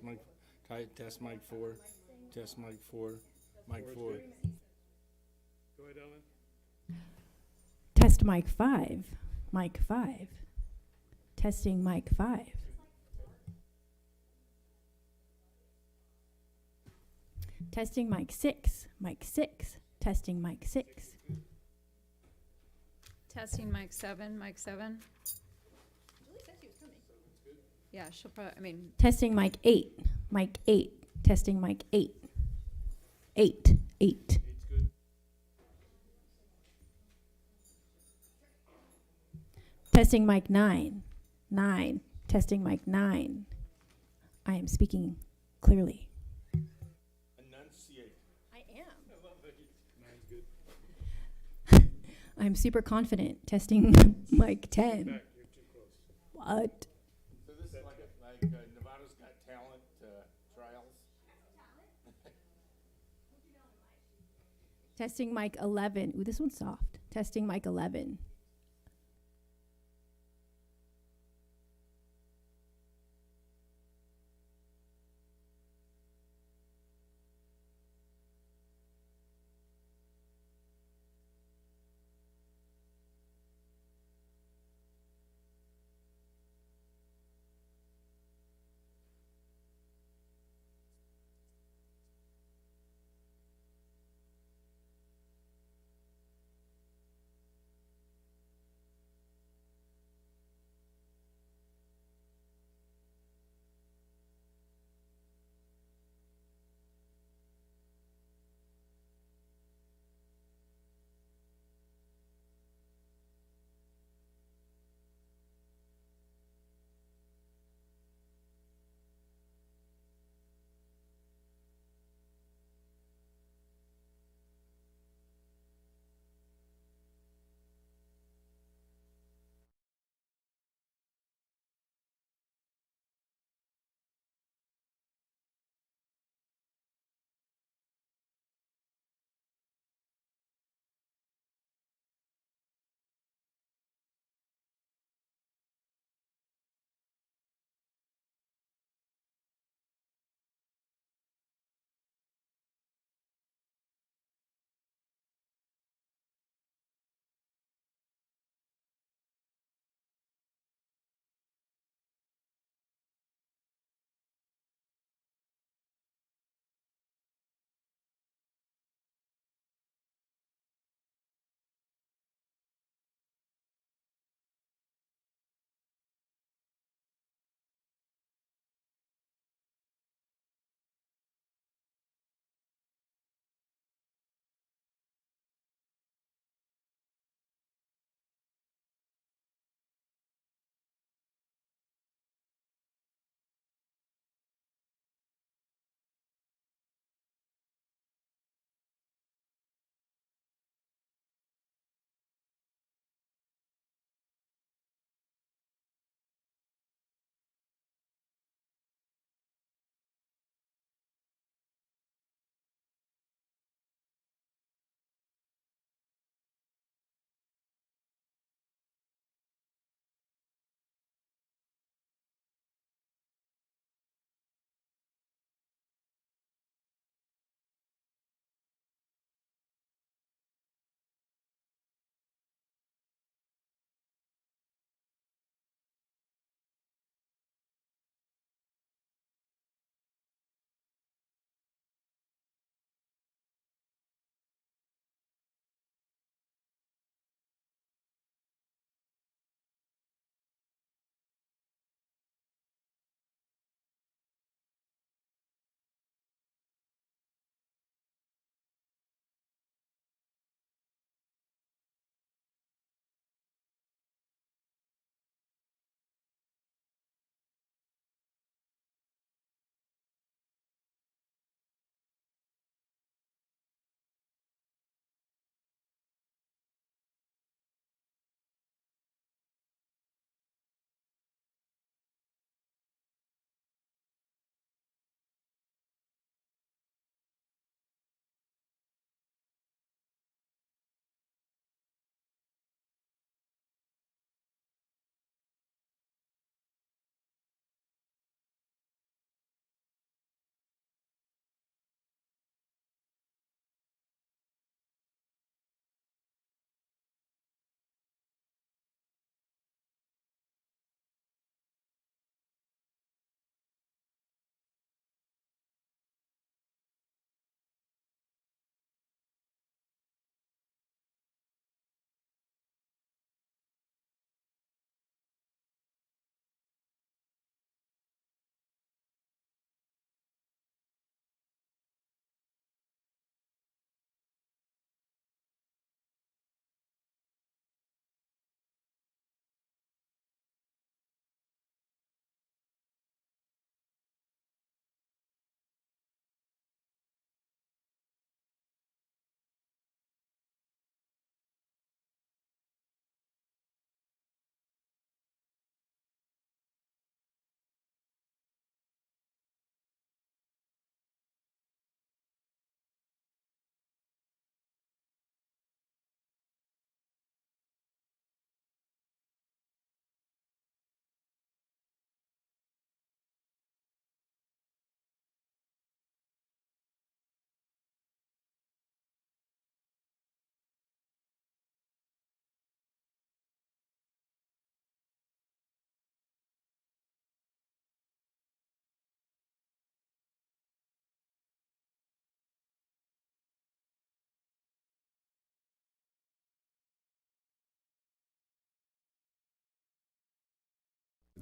mic. Test mic 4. Test mic 4. Mic 4. Go ahead, Ellen. Test mic 5. Mic 5. Testing mic 5. Testing mic 6. Mic 6. Testing mic 6. Testing mic 7, mic 7. Julie said she was coming. Yeah, she'll probably, I mean, Testing mic 8. Mic 8. Testing mic 8. 8. 8. Eight's good. Testing mic 9. 9. Testing mic 9. I am speaking clearly. Enunciate. I am. I love that. Nine's good. I'm super confident. Testing mic 10. Back, you're too close. What? So this is like Nevada's Got Talent trials. Testing mic 11. Ooh, this one's soft. Testing mic 11.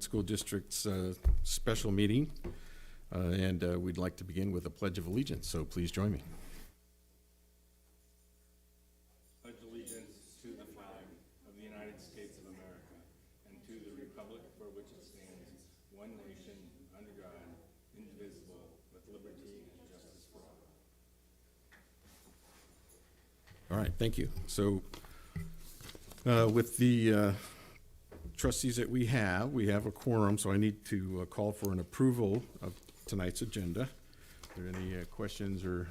School District's special meeting, and we'd like to begin with a Pledge of Allegiance, so please join me. Pledge allegiance to the flag of the United States of America and to the republic for which it stands, one nation, under God, indivisible, with liberty and justice for all. All right, thank you. So with the trustees that we have a quorum, so I need to call for an approval of tonight's agenda. Are there any questions, or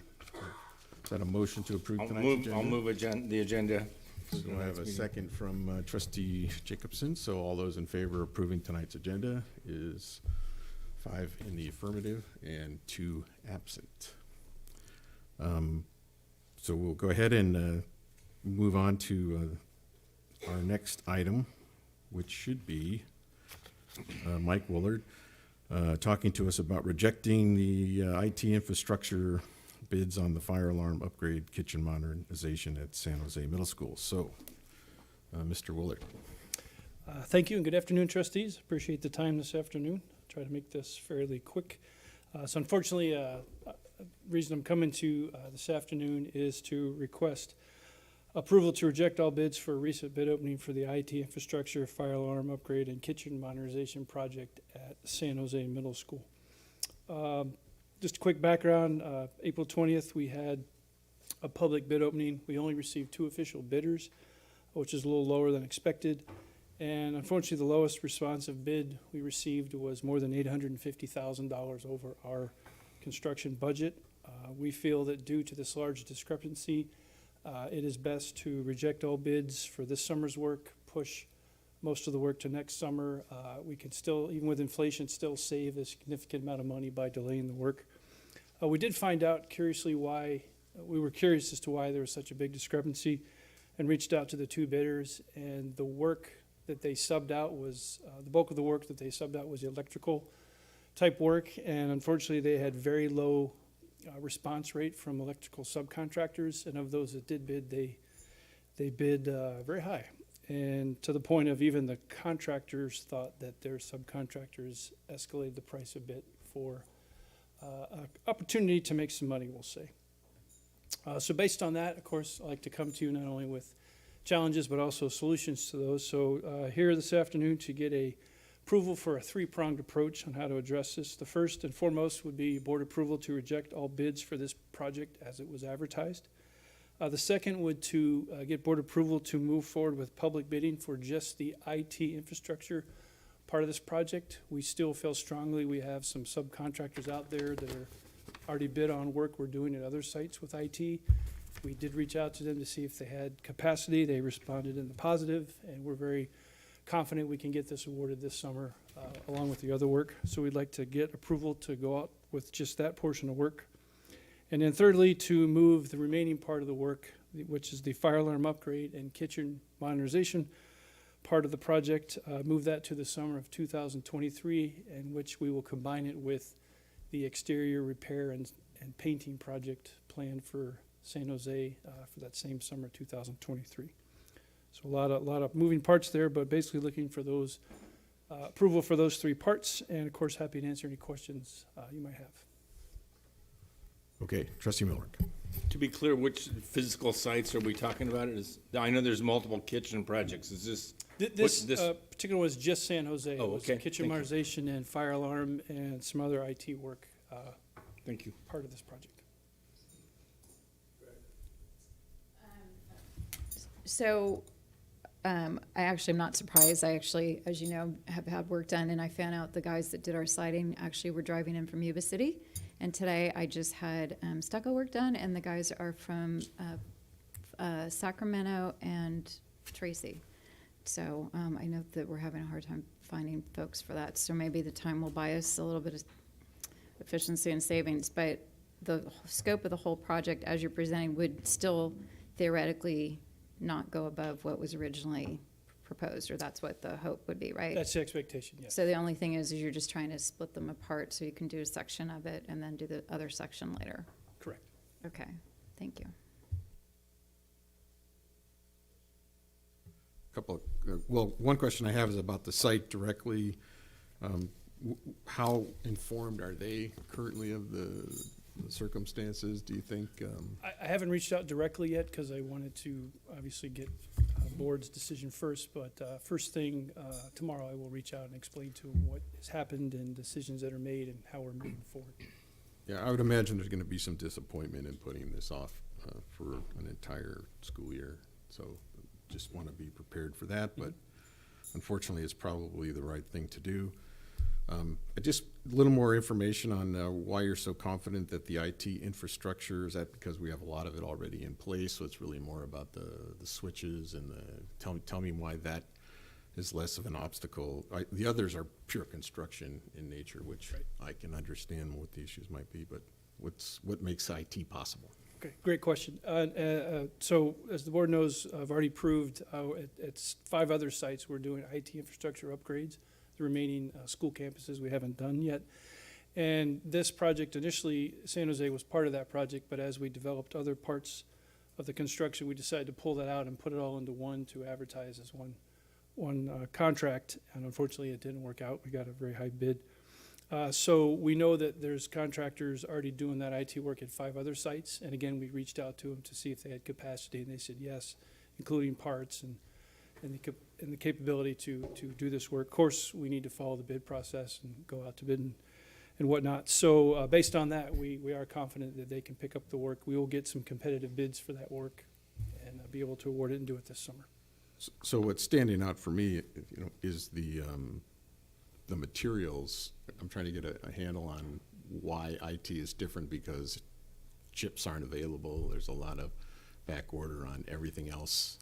is that a motion to approve tonight's agenda? I'll move the agenda. So I have a second from trustee Jacobson. So all those in favor of approving tonight's agenda is 5 in the affirmative and 2 absent. So we'll go ahead and move on to our next item, which should be Mike Woolard talking to us about rejecting the IT infrastructure bids on the fire alarm upgrade kitchen modernization at San Jose Middle School. So, Mr. Woolard. Thank you and good afternoon, trustees. Appreciate the time this afternoon. I'll try to make this fairly quick. So unfortunately, reason I'm coming to this afternoon is to request approval to reject all bids for a recent bid opening for the IT infrastructure, fire alarm upgrade, and kitchen modernization project at San Jose Middle School. Just a quick background, April 20th, we had a public bid opening. We only received 2 official bidders, which is a little lower than expected. And unfortunately, the lowest responsive bid we received was more than $850,000 over our construction budget. We feel that due to this large discrepancy, it is best to reject all bids for this summer's work, push most of the work to next summer. We can still, even with inflation, still save a significant amount of money by delaying the work. We did find out curiously why, we were curious as to why there was such a big discrepancy, and reached out to the 2 bidders, and the work that they subbed out was, the bulk of the work that they subbed out was electrical type work, and unfortunately they had very low response rate from electrical subcontractors, and of those that did bid, they bid very high, and to the point of even the contractors thought that their subcontractors escalated the price a bit for an opportunity to make some money, we'll say. So based on that, of course, I like to come to you not only with challenges but also solutions to those. So here this afternoon to get a approval for a 3-pronged approach on how to address this. The first and foremost would be board approval to reject all bids for this project as it was advertised. The second would to get board approval to move forward with public bidding for just the IT infrastructure part of this project. We still feel strongly we have some subcontractors out there that are already bid on work we're doing at other sites with IT. We did reach out to them to see if they had capacity. They responded in the positive, and we're very confident we can get this awarded this summer along with the other work. So we'd like to get approval to go out with just that portion of work. And then thirdly, to move the remaining part of the work, which is the fire alarm upgrade and kitchen modernization part of the project, move that to the summer of 2023, in which we will combine it with the exterior repair and painting project planned for San Jose for that same summer 2023. So a lot of moving parts there, but basically looking for those approval for those 3 parts, and of course happy to answer any questions you might have. Okay, trustee Miller. To be clear, which physical sites are we talking about? I know there's multiple kitchen projects. Is this? This particular one was just San Jose. Oh, It was okay. kitchen Thank you. modernization and fire alarm and some other IT work Thank you. part of this project. So, I actually am not surprised. I actually, as you know, have had work done, and I found out the guys that did our siding actually were driving in from Yuba City. And today I just had stucco work done, and the guys are from Sacramento and Tracy. So I know that we're having a hard time finding folks for that. So maybe the time will buy us a little bit of efficiency and savings. But the scope of the whole project, as you're presenting, would still theoretically not go above what was originally proposed, or that's what the hope would be, right? That's the expectation, yes. So the only thing is you're just trying to split them apart so you can do a section of it and then do the other section later. Correct. Okay, thank you. Couple of, well, one question I have is about the site directly How informed are they currently of the circumstances, do you think? I haven't reached out directly yet because I wanted to obviously get board's decision first, but first thing tomorrow I will reach out and explain to them what has happened and decisions that are made and how we're moving forward. Yeah, I would imagine there's gonna be some disappointment in putting this off for an entire school year. So just wanna be prepared for that, but unfortunately, it's probably the right thing to do. Just a little more information on why you're so confident that the IT infrastructure, is that because we have a lot of it already in place, so it's really more about the switches and tell me why that is less of an obstacle. The others are pure construction in nature, which I can understand what the issues might be, but what makes IT possible? Okay, great question. So as the board knows, I've already proved at 5 other sites we're doing IT infrastructure upgrades. The remaining school campuses we haven't done yet. And this project, initially, San Jose was part of that project, but as we developed other parts of the construction, we decided to pull that out and put it all into one to advertise as one contract. And unfortunately, it didn't work out. We got a very high bid. So we know that there's contractors already doing that IT work at 5 other sites. And again, we reached out to them to see if they had capacity, and they said yes, including parts and the capability to do this work. Of course, we need to follow the bid process and go out to bid and whatnot. So based on that, we are confident that they can pick up the work. We will get some competitive bids for that work and be able to award it and do it this summer. So what's standing out for me, is the materials. I'm trying to get a handle on why IT is different, because chips aren't available. There's a lot of back order on everything else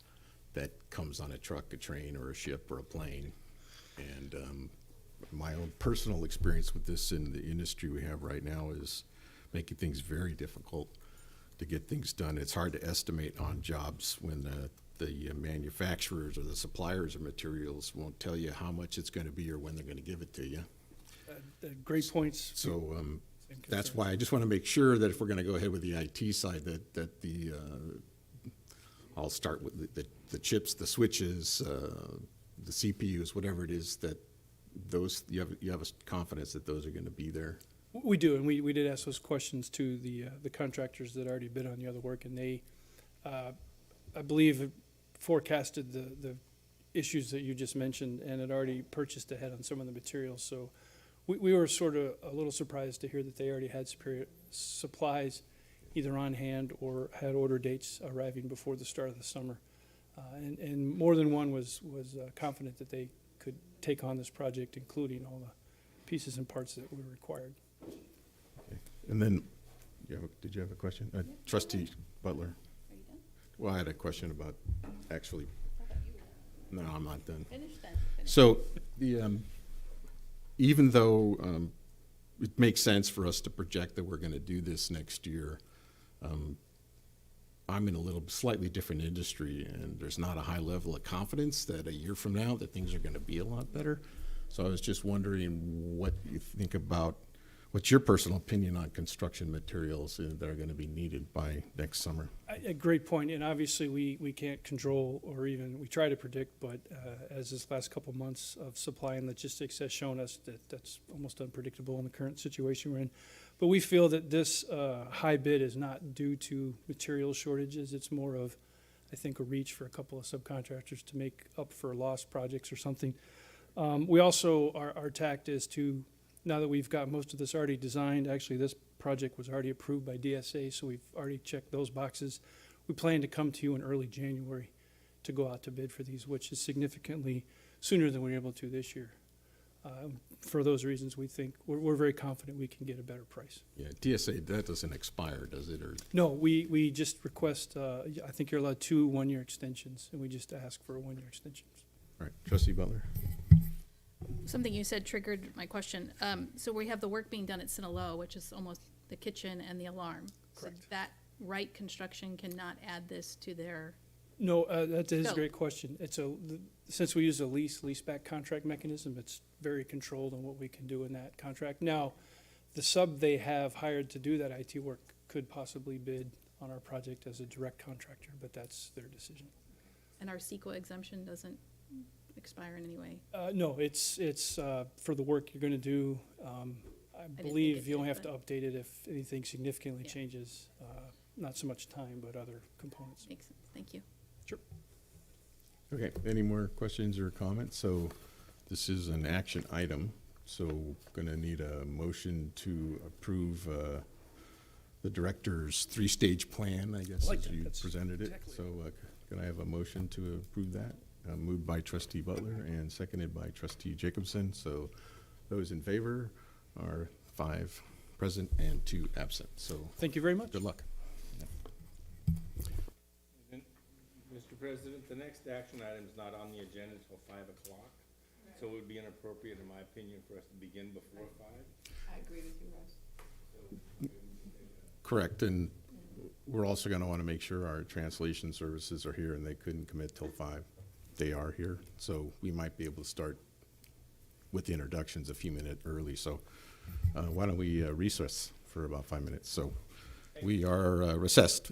that comes on a truck, a train, or a ship, or a plane. And my own personal experience with this in the industry we have right now is making things very difficult to get things done. It's hard to estimate on jobs when the manufacturers or the suppliers of materials won't tell you how much it's going to be or when they're going to give it to you. Great points. So that's why I just want to make sure that if we're going to go ahead with the IT side, that the I'll start with the chips, the switches, the CPUs, whatever it is, that those you have a confidence that those are going to be there. We do, and we did ask those questions to the contractors that already bid on the other work, and they, I believe, forecasted the issues that you just mentioned and had already purchased ahead on some of the materials. So we were sort of a little surprised to hear that they already had supplies either on hand or had order dates arriving before the start of the summer. And more than one was confident that they could take on this project, including all the pieces and parts that were required. Okay. And then, did you have a question? Trustee Butler. Are you done? Well, I had a question about actually, I thought you were no, I'm not done. finished then. Finish. So even though it makes sense for us to project that we're going to do this next year, I'm in a slightly different industry, and there's not a high level of confidence that a year from now that things are going to be a lot better. So I was just wondering what you think about, what's your personal opinion on construction materials that are going to be needed by next summer? A great point, and obviously we can't control or even, we try to predict, but as this last couple months of supply and logistics has shown us, that's almost unpredictable in the current situation we're in. But we feel that this high bid is not due to material shortages. It's more of, I think, a reach for a couple of subcontractors to make up for lost projects or something. We also, our tact is to, now that we've got most of this already designed, actually this project was already approved by DSA, so we've already checked those boxes. We plan to come to you in early January to go out to bid for these, which is significantly sooner than we were able to this year. For those reasons, we think we're very confident we can get a better price. Yeah, DSA, that doesn't expire, does it? Or No, we just request, I think you're allowed 2 one-year extensions, and we just ask for a 1-year extension. all right, Trustee Butler. Something you said triggered my question. So we have the work being done at Sinaloa, which is almost the kitchen and the alarm. Correct. So that Wright Construction cannot add this to their, No, that is a So- great question. Since we use a lease-back contract mechanism, it's very controlled on what we can do in that contract. Now, the sub they have hired to do that IT work could possibly bid on our project as a direct contractor, but that's their decision. and our CEQA exemption doesn't expire in any way? No, it's for the work you're gonna do. I think believe it you only did, have to but- update it if anything significantly Yeah. changes. Not so much time, but other components. Makes sense, thank you. Okay, any more questions or comments? So this is an action item, so gonna need a motion to approve the director's three-stage plan, I guess, I like as that. you That's presented it. exactly So can I have a motion to approve that? Moved by trustee Butler and seconded by trustee Jacobson. So those in favor are 5 present and 2 absent. So Thank you very much. good luck. Mr. President, the next action item is not on the agenda until 5 o'clock, so it would be inappropriate, in my opinion, for us to begin before 5. I agree with you, Russ. Correct, and we're also gonna wanna make sure our translation services are here, and they couldn't commit till 5. They are here, so we might be able to start with the introductions a few minutes early, so why don't we recess for about 5 minutes? So we are recessed.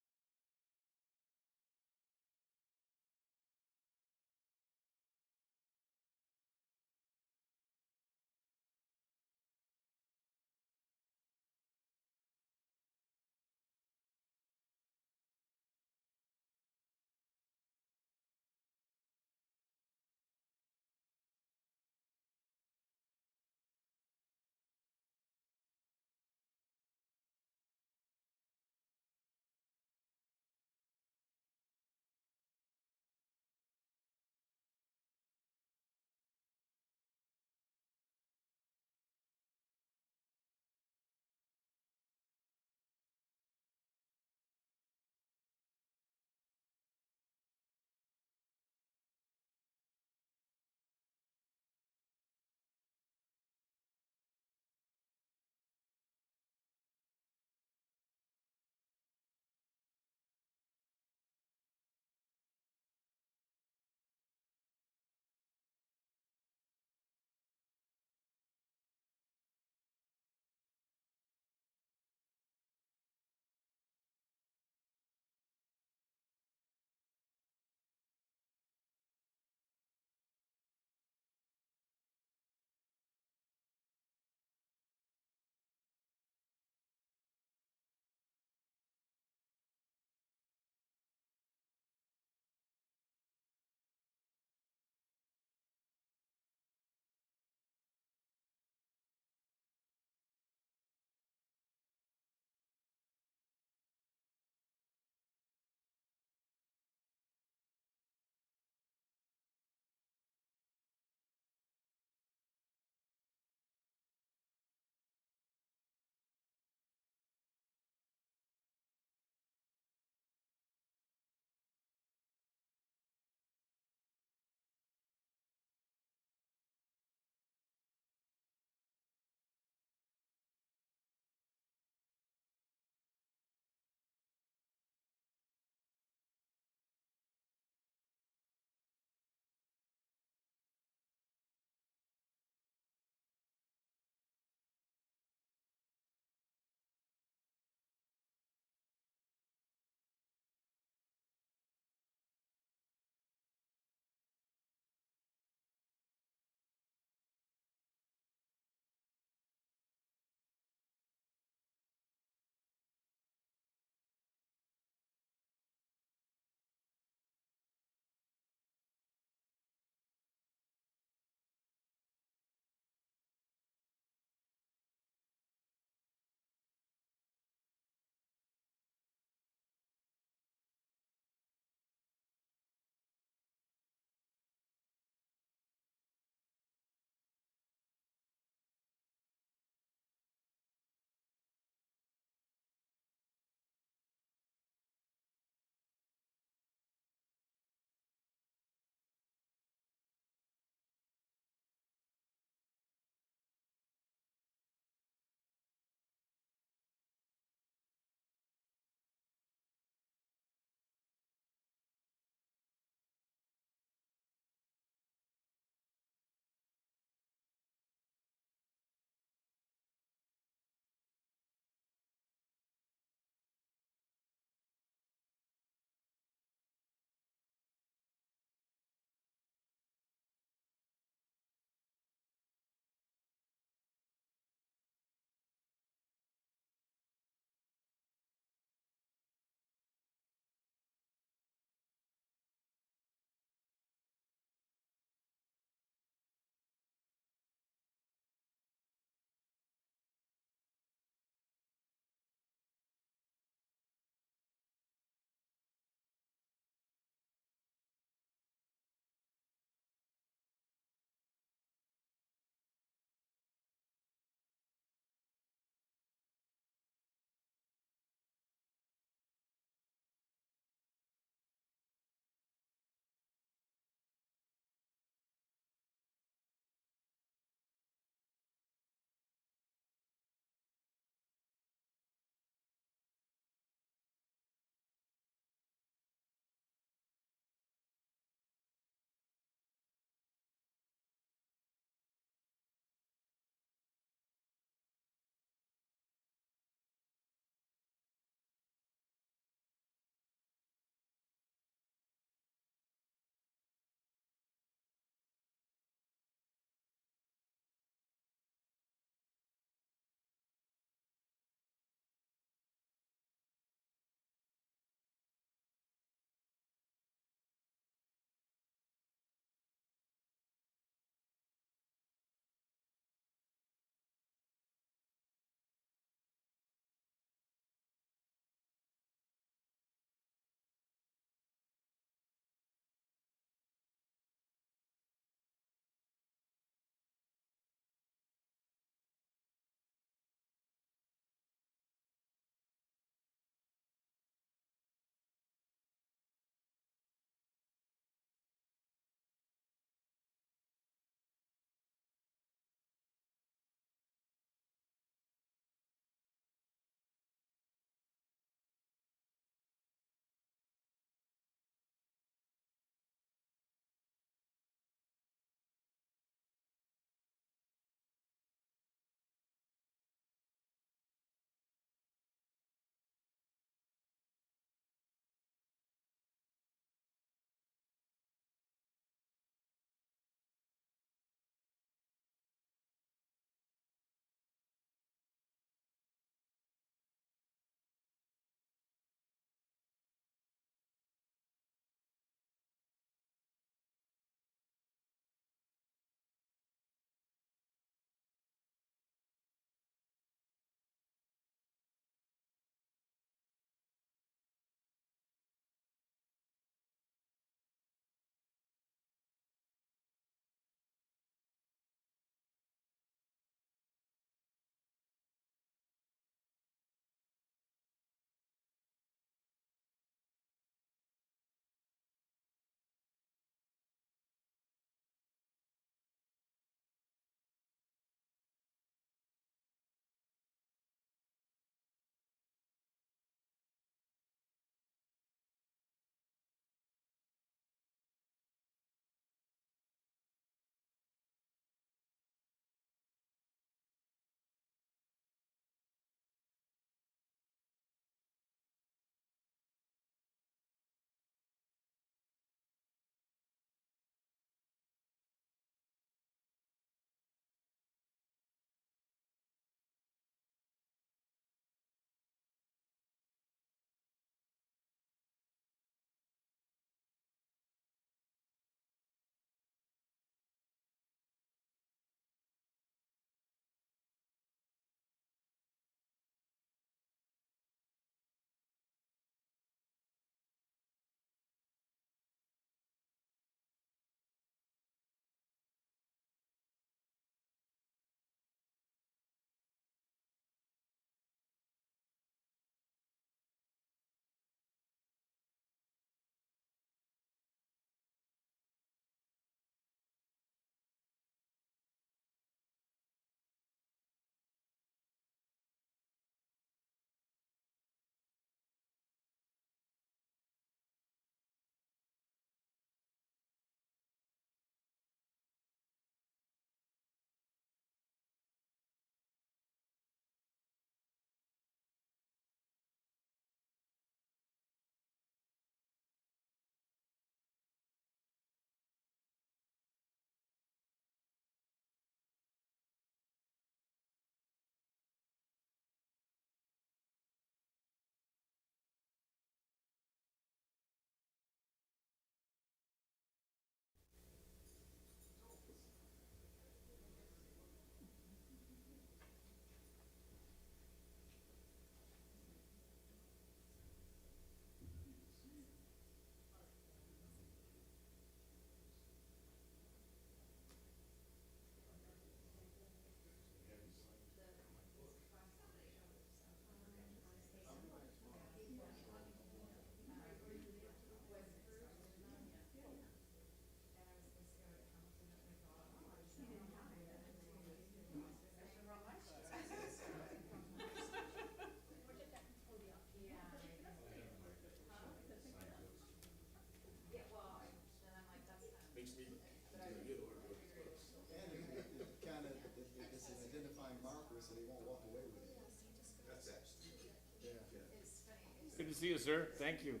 Good to see you, sir. Thank you.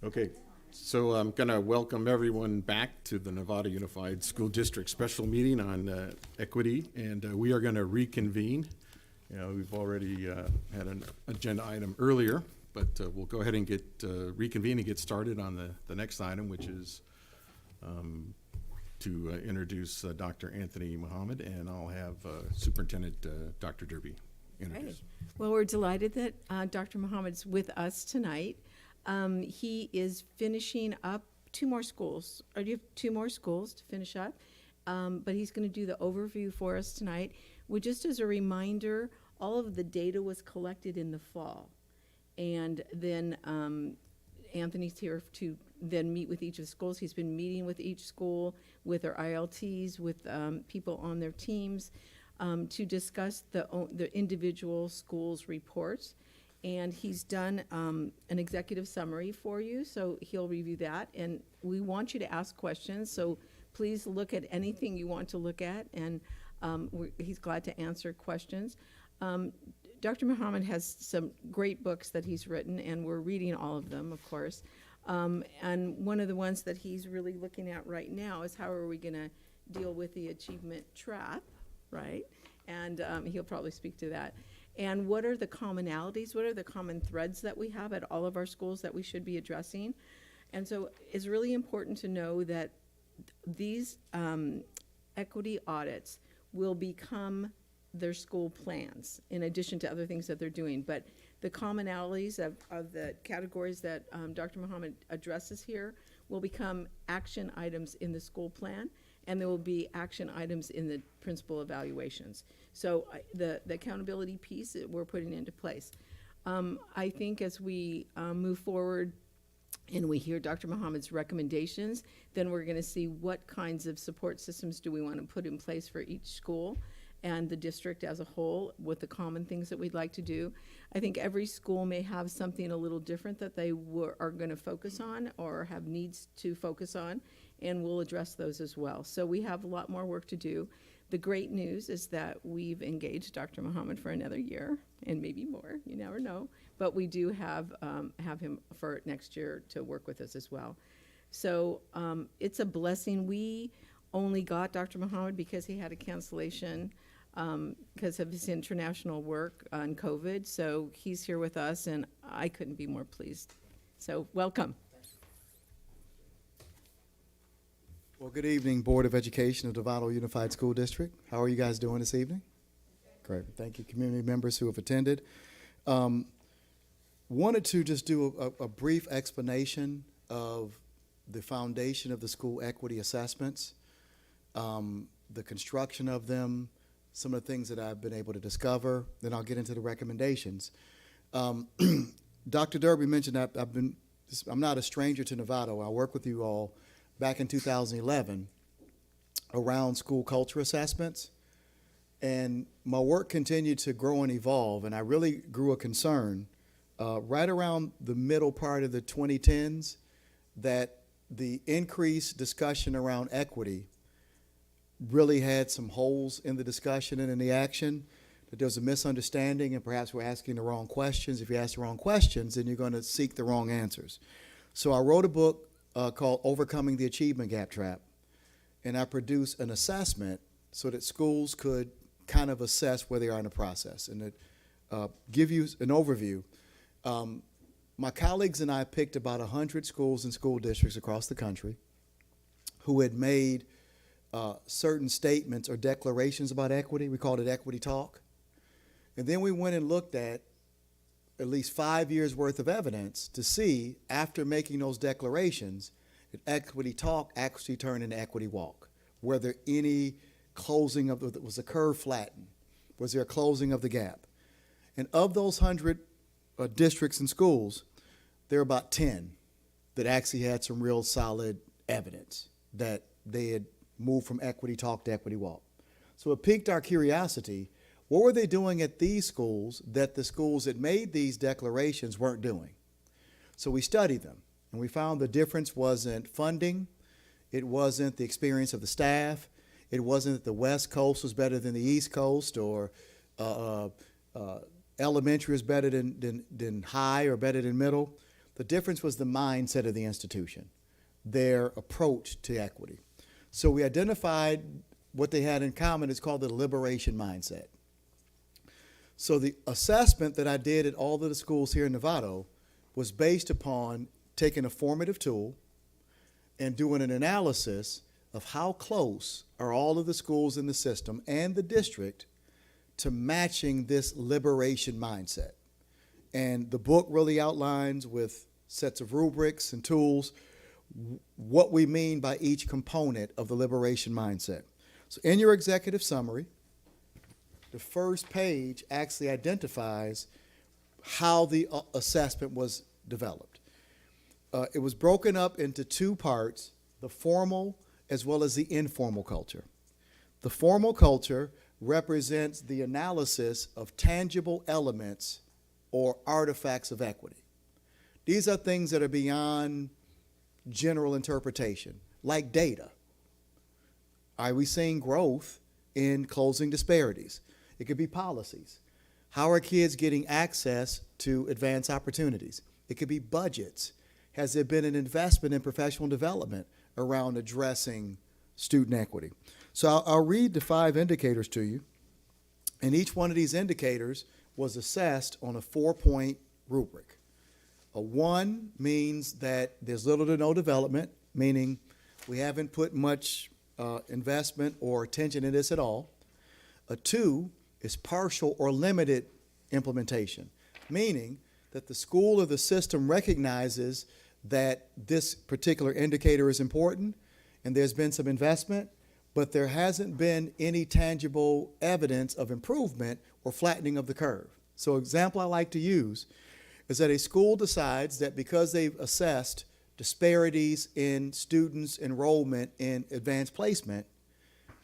Okay, so I'm going to welcome everyone back to the Nevada Unified School District Special Meeting on Equity, and we are going to reconvene. You know, we've already had an agenda item earlier, but we'll go ahead and reconvene and get started on the next item, which is to introduce Dr. Anthony Muhammad, and I'll have Superintendent Dr. Derby introduce. Okay. Well, we're delighted that Dr. Muhammad's with us tonight. He is finishing up 2 more schools, or do you have 2 more schools to finish up? But he's going to do the overview for us tonight. Just as a reminder, all of the data was collected in the fall. And then Anthony's here to then meet with each of the schools. He's been meeting with each school, with their ILTs, with people on their teams, to discuss the individual schools' reports. And he's done an executive summary for you, so he'll review that. And we want you to ask questions, so please look at anything you want to look at, and he's glad to answer questions. Dr. Muhammad has some great books that he's written, and we're reading all of them, of course. And one of the ones that he's really looking at right now is how are we going to deal with the achievement trap, right? And he'll probably speak to that. And what are the commonalities? What are the common threads that we have at all of our schools that we should be addressing? And so it's really important to know that these equity audits will become their school plans in addition to other things that they're doing. But the commonalities of the categories that Dr. Muhammad addresses here will become action items in the school plan, and there will be action items in the principal evaluations. So the accountability piece that we're putting into place. I think as we move forward and we hear Dr. Muhammad's recommendations, then we're going to see what kinds of support systems do we want to put in place for each school and the district as a whole, with the common things that we'd like to do. I think every school may have something a little different that they are going to focus on or have needs to focus on, and we'll address those as well. So we have a lot more work to do. The great news is that we've engaged Dr. Muhammad for another year, and maybe more, you never know, but we do have him for next year to work with us as well. So it's a blessing. We only got Dr. Muhammad because he had a cancellation because of his international work on COVID. So he's here with us, and I couldn't be more pleased. So welcome. Well, good evening, Board of Education of Nevada Unified School District. How are you guys doing this evening? Great. Thank you, community members who have attended. Wanted to just do a brief explanation of the foundation of the school equity assessments, the construction of them, some of the things that I've been able to discover. Then I'll get into the recommendations. Dr. Derby mentioned that I'm not a stranger to Nevada. I work with you all back in 2011 around school culture assessments. And my work continued to grow and evolve, and I really grew a concern right around the middle part of the 2010s that the increased discussion around equity really had some holes in the discussion and in the action, that there was a misunderstanding and perhaps we're asking the wrong questions. If you ask the wrong questions, then you're going to seek the wrong answers. So I wrote a book called Overcoming the Achievement Gap Trap, and I produced an assessment so that schools could kind of assess where they are in the process. And to give you an overview, my colleagues and I picked about 100 schools and school districts across the country who had made certain statements or declarations about equity. We called it Equity Talk. And then we went and looked at least 5 years worth of evidence to see, after making those declarations, that Equity Talk actually turned into Equity Walk. Whether any closing of was the curve flattened? Was there a closing of the gap? And of those 100 districts and schools, there are about 10 that actually had some real solid evidence that they had moved from Equity Talk to Equity Walk. So it piqued our curiosity. What were they doing at these schools that the schools that made these declarations weren't doing? So we studied them, and we found the difference wasn't funding, it wasn't the experience of the staff, It wasn't that the West Coast was better than the East Coast, or elementary is better than high or better than middle. The difference was the mindset of the institution, their approach to equity. So we identified what they had in common. It's called the liberation mindset. So the assessment that I did at all of the schools here in Novato was based upon taking a formative tool and doing an analysis of how close are all of the schools in the system and the district to matching this liberation mindset. And the book really outlines with sets of rubrics and tools what we mean by each component of the liberation mindset. So in your executive summary, the first page actually identifies how the assessment was developed. It was broken up into two parts, the formal as well as the informal culture. The formal culture represents the analysis of tangible elements or artifacts of equity. These are things that are beyond general interpretation, like data. Are we seeing growth in closing disparities? It could be policies. How are kids getting access to advanced opportunities? It could be budgets. Has there been an investment in professional development around addressing student equity? So I'll read the 5 indicators to you, and each one of these indicators was assessed on a 4-point rubric. A 1 means that there's little to no development, meaning we haven't put much investment or attention in this at all. A 2 is partial or limited implementation, meaning that the school or the system recognizes that this particular indicator is important and there's been some investment, but there hasn't been any tangible evidence of improvement or flattening of the curve. So an example I like to use is that a school decides that because they've assessed disparities in students' enrollment in advanced placement,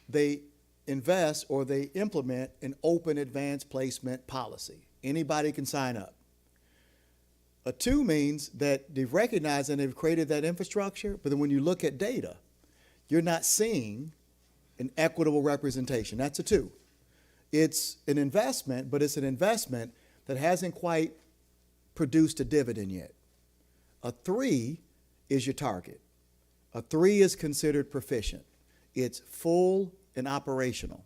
they invest or they implement an open advanced placement policy. Anybody can sign up. A 2 means that they've recognized and they've created that infrastructure, but then when you look at data, you're not seeing an equitable representation. That's a 2. It's an investment, but it's an investment that hasn't quite produced a dividend yet. A 3 is your target. A 3 is considered proficient. It's full and operational.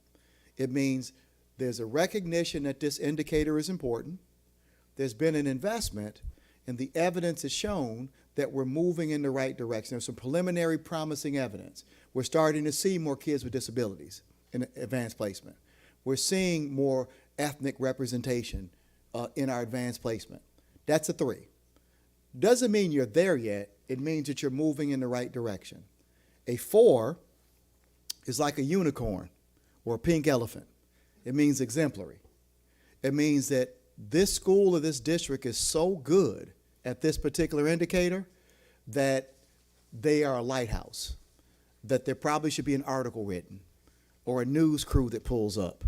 It means there's a recognition that this indicator is important, there's been an investment, and the evidence is shown that we're moving in the right direction. There's some preliminary promising evidence. We're starting to see more kids with disabilities in advanced placement. We're seeing more ethnic representation in our advanced placement. That's a 3. Doesn't mean you're there yet. It means that you're moving in the right direction. A 4 is like a unicorn or a pink elephant. It means exemplary. It means that this school or this district is so good at this particular indicator that they are a lighthouse, that there probably should be an article written or a news crew that pulls up,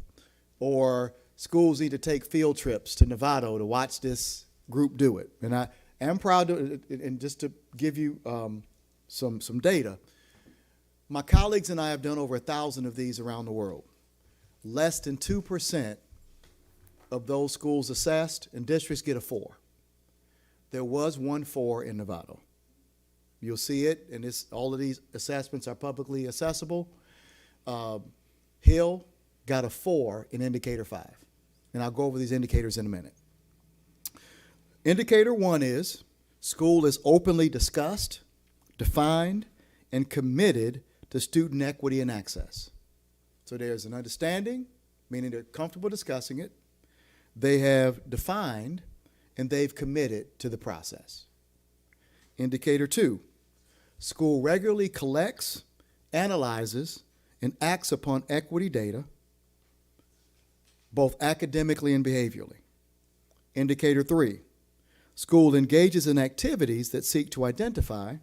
or schools need to take field trips to Novato to watch this group do it. And I am proud to, and just to give you some data, my colleagues and I have done over 1,000 of these around the world. Less than 2% of those schools assessed and districts get a 4. There was 1 4 in Novato. You'll see it, and all of these assessments are publicly accessible. Hill got a 4 in indicator 5. And I'll go over these indicators in a minute. Indicator 1 is school is openly discussed, defined, and committed to student equity and access. So there's an understanding, meaning they're comfortable discussing it. They have defined, and they've committed to the process. Indicator 2, school regularly collects, analyzes, and acts upon equity data, both academically and behaviorally. Indicator 3, school engages in activities that seek to identify,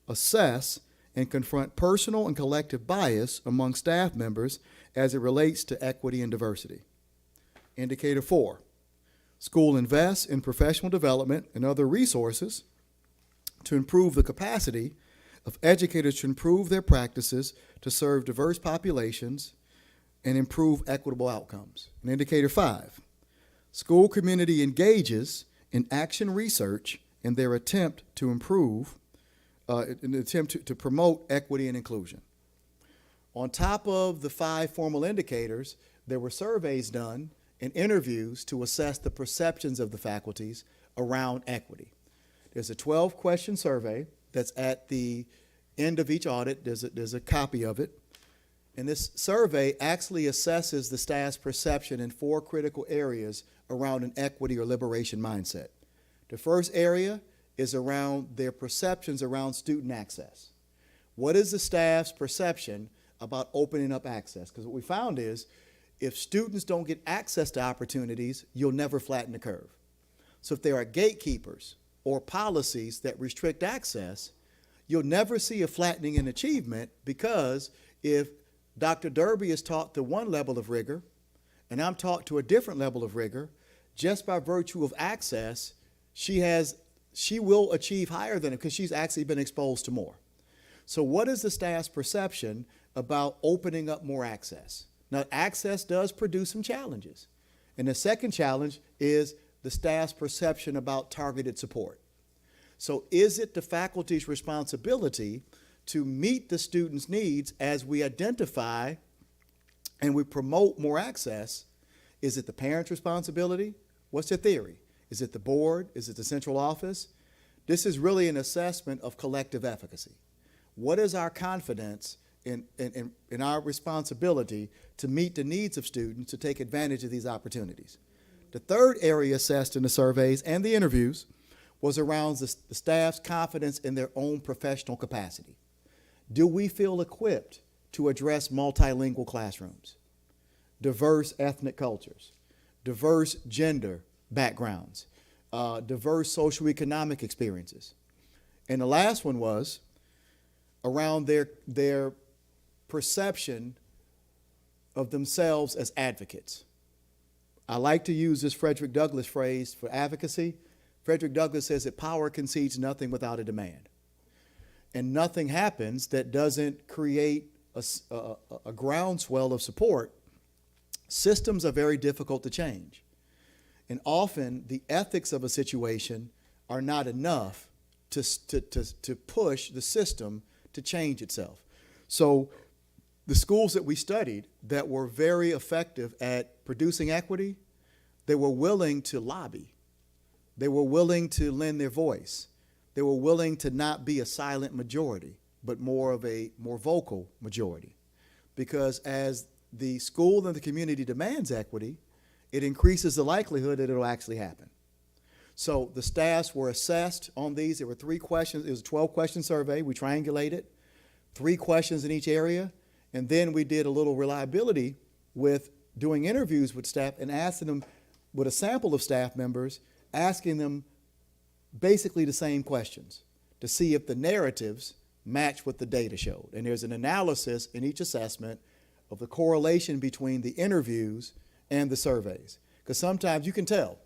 assess, and confront personal and collective bias among staff members as it relates to equity and diversity. Indicator 4, school invests in professional development and other resources to improve the capacity of educators to improve their practices to serve diverse populations and improve equitable outcomes. And indicator 5, school community engages in action research in their attempt to improve, in the attempt to promote equity and inclusion. On top of the 5 formal indicators, there were surveys done and interviews to assess the perceptions of the faculties around equity. There's a 12-question survey that's at the end of each audit. There's a copy of it. And this survey actually assesses the staff's perception in 4 critical areas around an equity or liberation mindset. The first area is around their perceptions around student access. What is the staff's perception about opening up access? Because what we found is if students don't get access to opportunities, you'll never flatten the curve. So if there are gatekeepers or policies that restrict access, you'll never see a flattening in achievement, because if Dr. Derby is taught to one level of rigor and I'm taught to a different level of rigor, just by virtue of access, she will achieve higher than it because she's actually been exposed to more. So what is the staff's perception about opening up more access? Now, access does produce some challenges. And the second challenge is the staff's perception about targeted support. So is it the faculty's responsibility to meet the students' needs as we identify and we promote more access? Is it the parent's responsibility? What's the theory? Is it the board? Is it the central office? This is really an assessment of collective efficacy. What is our confidence in our responsibility to meet the needs of students to take advantage of these opportunities? The third area assessed in the surveys and the interviews was around the staff's confidence in their own professional capacity. Do we feel equipped to address multilingual classrooms, diverse ethnic cultures, diverse gender backgrounds, diverse socioeconomic experiences? And the last one was around their perception of themselves as advocates. I like to use this Frederick Douglass phrase for advocacy. Frederick Douglass says that power concedes nothing without a demand. And nothing happens that doesn't create a groundswell of support. Systems are very difficult to change. And often the ethics of a situation are not enough to push the system to change itself. So the schools that we studied that were very effective at producing equity, they were willing to lobby. They were willing to lend their voice. They were willing to not be a silent majority, but more of a more vocal majority. Because as the school and the community demands equity, it increases the likelihood that it'll actually happen. So the staffs were assessed on these. There were 3 questions. It was a 12-question survey. We triangulated 3 questions in each area. And then we did a little reliability with doing interviews with staff and asking them, with a sample of staff members, asking them basically the same questions to see if the narratives match what the data showed. And there's an analysis in each assessment of the correlation between the interviews and the surveys. Because sometimes you can tell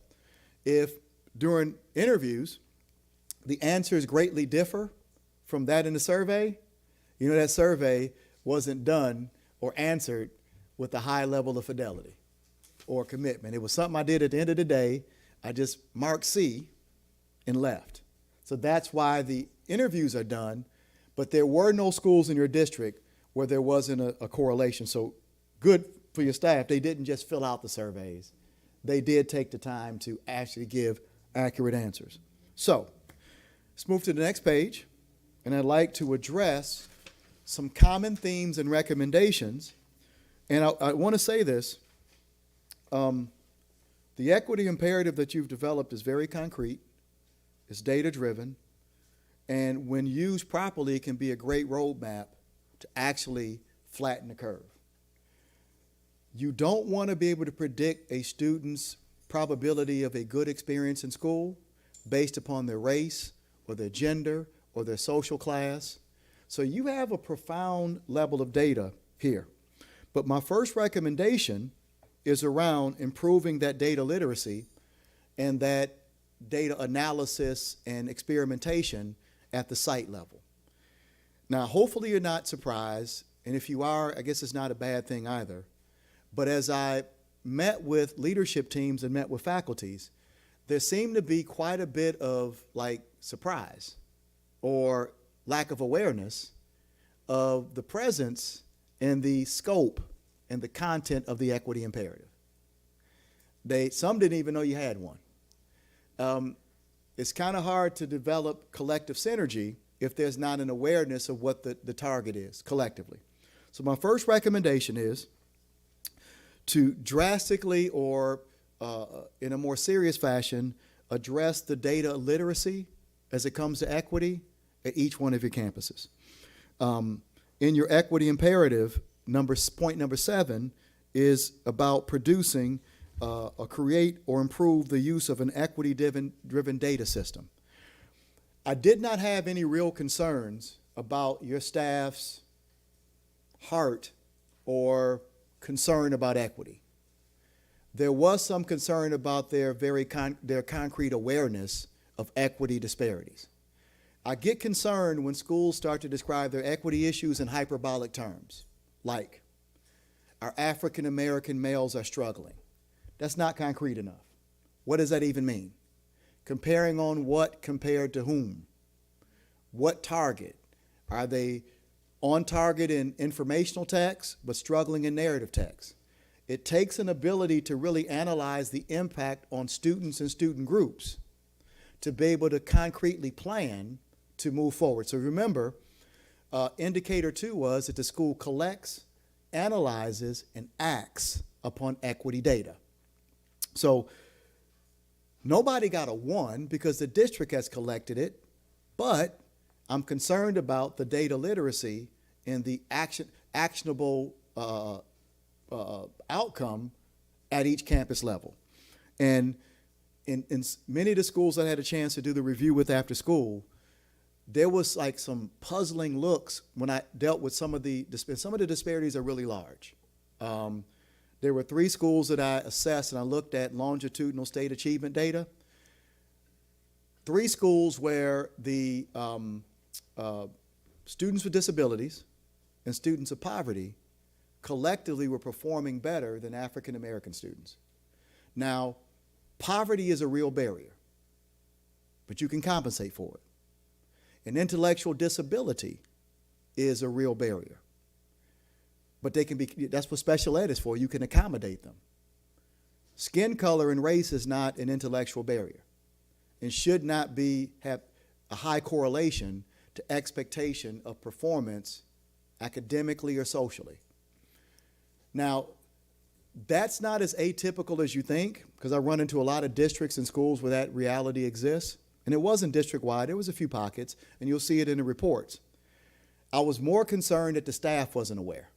if during interviews the answers greatly differ from that in the survey, you know that survey wasn't done or answered with a high level of fidelity or commitment. It was something I did at the end of the day. I just marked C and left. So that's why the interviews are done, but there were no schools in your district where there wasn't a correlation. So good for your staff. They didn't just fill out the surveys. They did take the time to actually give accurate answers. So let's move to the next page, and I'd like to address some common themes and recommendations. And I want to say this. The equity imperative that you've developed is very concrete. It's data-driven. And when used properly, it can be a great roadmap to actually flatten the curve. You don't want to be able to predict a student's probability of a good experience in school based upon their race or their gender or their social class. So you have a profound level of data here. But my first recommendation is around improving that data literacy and that data analysis and experimentation at the site level. Now, hopefully you're not surprised, and if you are, I guess it's not a bad thing either. But as I met with leadership teams and met with faculties, there seemed to be quite a bit of like surprise or lack of awareness of the presence and the scope and the content of the equity imperative. Some didn't even know you had one. It's kind of hard to develop collective synergy if there's not an awareness of what the target is collectively. So my first recommendation is to drastically or in a more serious fashion address the data literacy as it comes to equity at each one of your campuses. In your equity imperative, point number 7 is about producing or create or improve the use of an equity-driven data system. I did not have any real concerns about your staff's heart or concern about equity. There was some concern about their concrete awareness of equity disparities. I get concerned when schools start to describe their equity issues in hyperbolic terms, like our African American males are struggling. That's not concrete enough. What does that even mean? Comparing on what compared to whom? What target? Are they on target in informational text but struggling in narrative text? It takes an ability to really analyze the impact on students and student groups to be able to concretely plan to move forward. So remember, indicator 2 was that the school collects, analyzes, and acts upon equity data. So nobody got a 1 because the district has collected it, but I'm concerned about the data literacy and the actionable outcome at each campus level. And in many of the schools I had a chance to do the review with after school, there was like some puzzling looks when I dealt with some of the disparities are really large. There were 3 schools that I assessed and I looked at longitudinal state achievement data. 3 schools where the students with disabilities and students of poverty collectively were performing better than African American students. Now, poverty is a real barrier, but you can compensate for it. And intellectual disability is a real barrier. But they can be, that's what special ed is for, you can accommodate them. Skin color and race is not an intellectual barrier and should not have a high correlation to expectation of performance academically or socially. Now, that's not as atypical as you think, because I run into a lot of districts and schools where that reality exists. And it wasn't district-wide, there was a few pockets, and you'll see it in the reports. I was more concerned that the staff wasn't aware.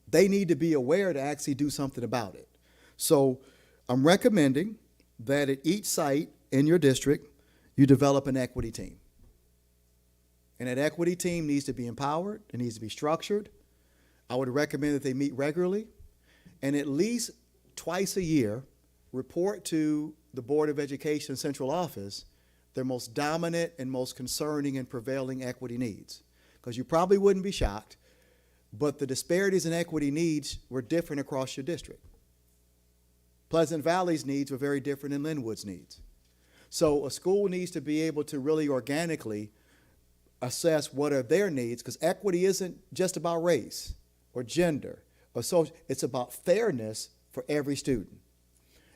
They need to be aware to actually do something about it. So I'm recommending that at each site in your district, you develop an equity team. And that equity team needs to be empowered, it needs to be structured. I would recommend that they meet regularly and at least twice a year report to the Board of Education Central Office their most dominant and most concerning and prevailing equity needs. Because you probably wouldn't be shocked, but the disparities in equity needs were different across your district. Pleasant Valley's needs were very different than Linwood's needs. So a school needs to be able to really organically assess what are their needs, because equity isn't just about race or gender or social, it's about fairness for every student.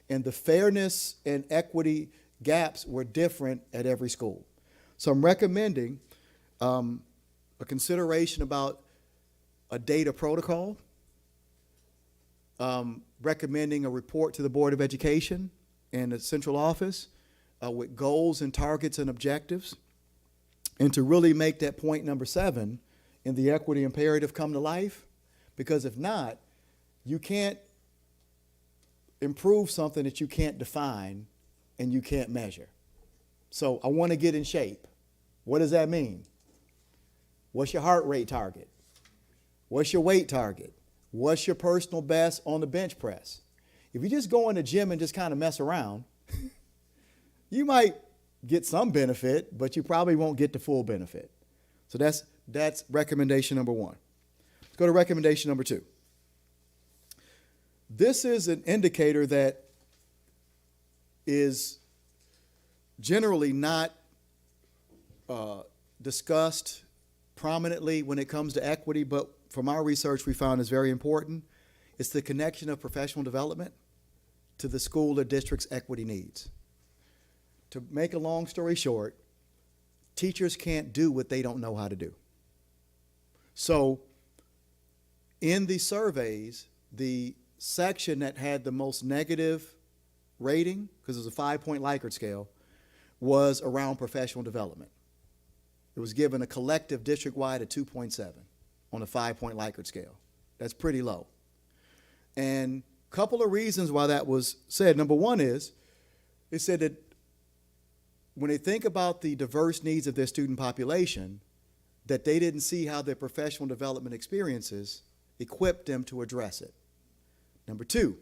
And the fairness and equity gaps were different at every school. So I'm recommending a consideration about a data protocol, recommending a report to the Board of Education and the central office with goals and targets and objectives, and to really make that point number 7 in the equity imperative come to life, because if not, you can't improve something that you can't define and you can't measure. So I want to get in shape. What does that mean? What's your heart rate target? What's your weight target? What's your personal best on the bench press? If you just go in the gym and just kind of mess around, you might get some benefit, but you probably won't get the full benefit. So that's recommendation number one. Let's go to recommendation number two. This is an indicator that is generally not discussed prominently when it comes to equity, but from our research we found is very important. It's the connection of professional development to the school or district's equity needs. To make a long story short, teachers can't do what they don't know how to do. So in the surveys, the section that had the most negative rating, because it was a 5-point Likert scale, was around professional development. It was given a collective district-wide of 2.7 on a 5-point Likert scale. That's pretty low. And a couple of reasons why that was said. Number one is, it said that when they think about the diverse needs of their student population, that they didn't see how their professional development experiences equipped them to address it. Number two,